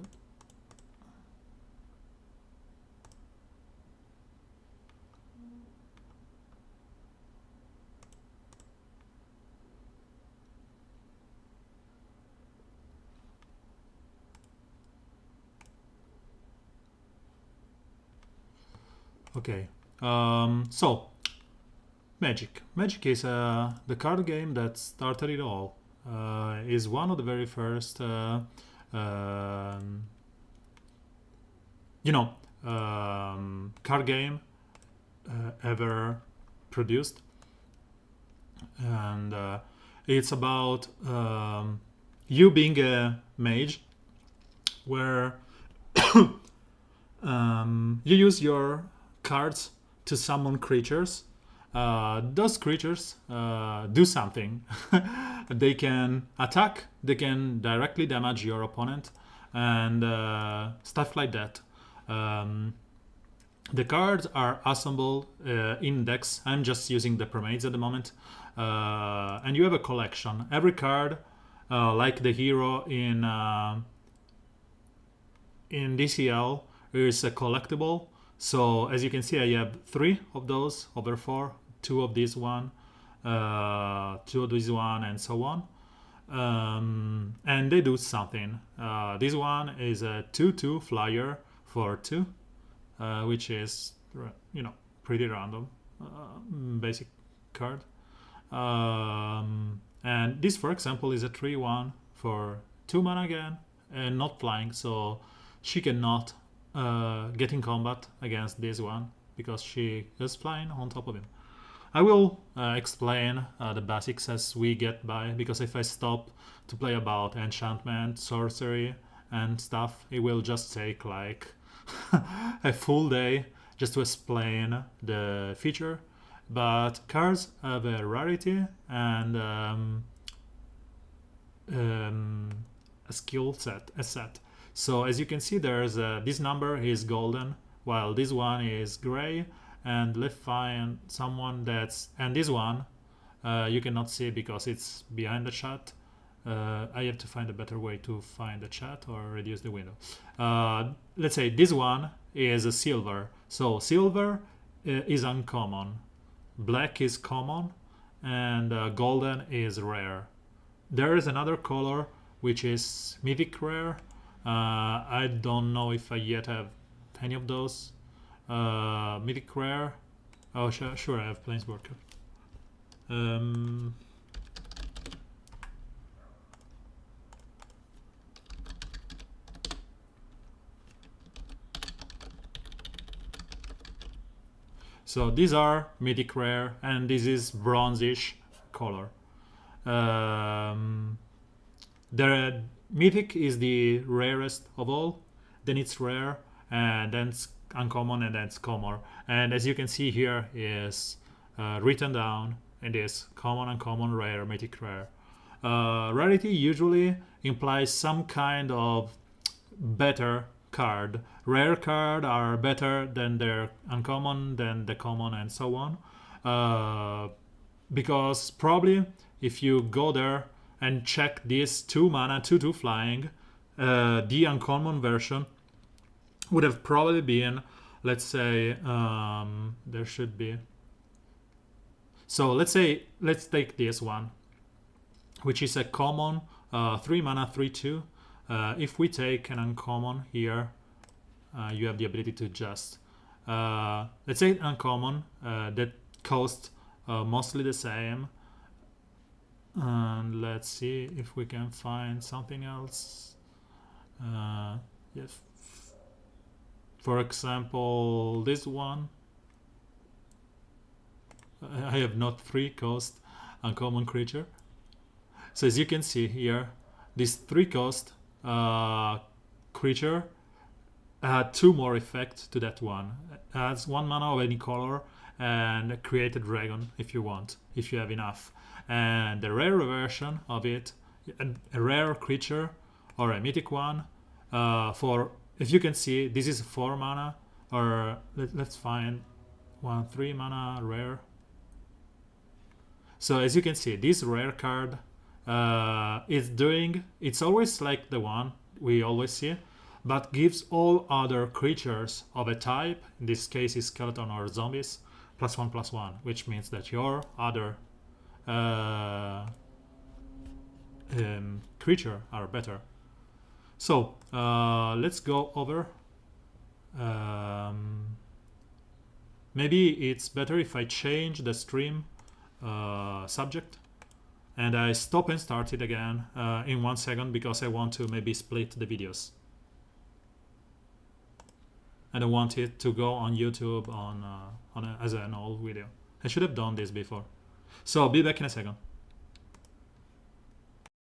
Okay, so Magic. Magic is the card game that started it all. Is one of the very first, card game ever produced, and it's about you being a mage, where you use your cards to summon creatures. Those creatures do something. They can attack, they can directly damage your opponent, and stuff like that. The cards are assembled in decks. I'm just using the Promades at the moment. And you have a collection. Every card, like the hero in DCL, is a collectible. So as you can see, I have 3 of those over 4, 2 of this one, 2 of this one, and so on. And they do something. This one is a 2/2 flyer for 2, which is pretty random, basic card. And this, for example, is a 3/1 for 2 mana again, and not flying, so she cannot get in combat against this one because she is flying on top of him. I will explain the basics as we get by, because if I stop to play about enchantment, sorcery, and stuff, it will just take like a full day just to explain the feature. But cards have a rarity and a skill set, a set. So as you can see, there's this number is golden, while this one is gray, and let's find someone that's, and this one you cannot see because it's behind the chat. I have to find a better way to find the chat or reduce the window. Let's say this one is a silver. So silver is uncommon, black is common, and golden is rare. There is another color which is mythic rare. I don't know if I yet have any of those. Mythic rare. Oh, sure, I have Planeswalker. So these are mythic rare, and this is bronzish color. The mythic is the rarest of all, then it's rare, and then it's uncommon, and then it's common. And as you can see here is written down in this common, uncommon, rare, mythic, rare. Rarity usually implies some kind of better card. Rare card are better than their uncommon, than the common, and so on. Because probably if you go there and check this 2 mana 2/2 flying, the uncommon version would have probably been, let's say, there should be. So let's take this one, which is a common 3 mana 3/2. If we take an uncommon here, you have the ability to just let's say uncommon that cost mostly the same. And let's see if we can find something else. Yes. For example, this one. I have not 3 cost uncommon creature. So as you can see here, this 3 cost creature had 2 more effect to that one. It adds 1 mana of any color and create a dragon if you want, if you have enough. And the rare version of it, a rare creature or a mythic one, for, if you can see, this is 4 mana, or let's find 3 mana rare. So as you can see, this rare card it's always like the one we always see, but gives all other creatures of a type, in this case is skeleton or zombies, +1/+1, which means that your other creature are better. So let's go over. Maybe it's better if I change the stream subject and I stop and start it again in 1 second, because I want to maybe split the videos. I don't want it to go on YouTube as an old video. I should have done this before. So be back in a second.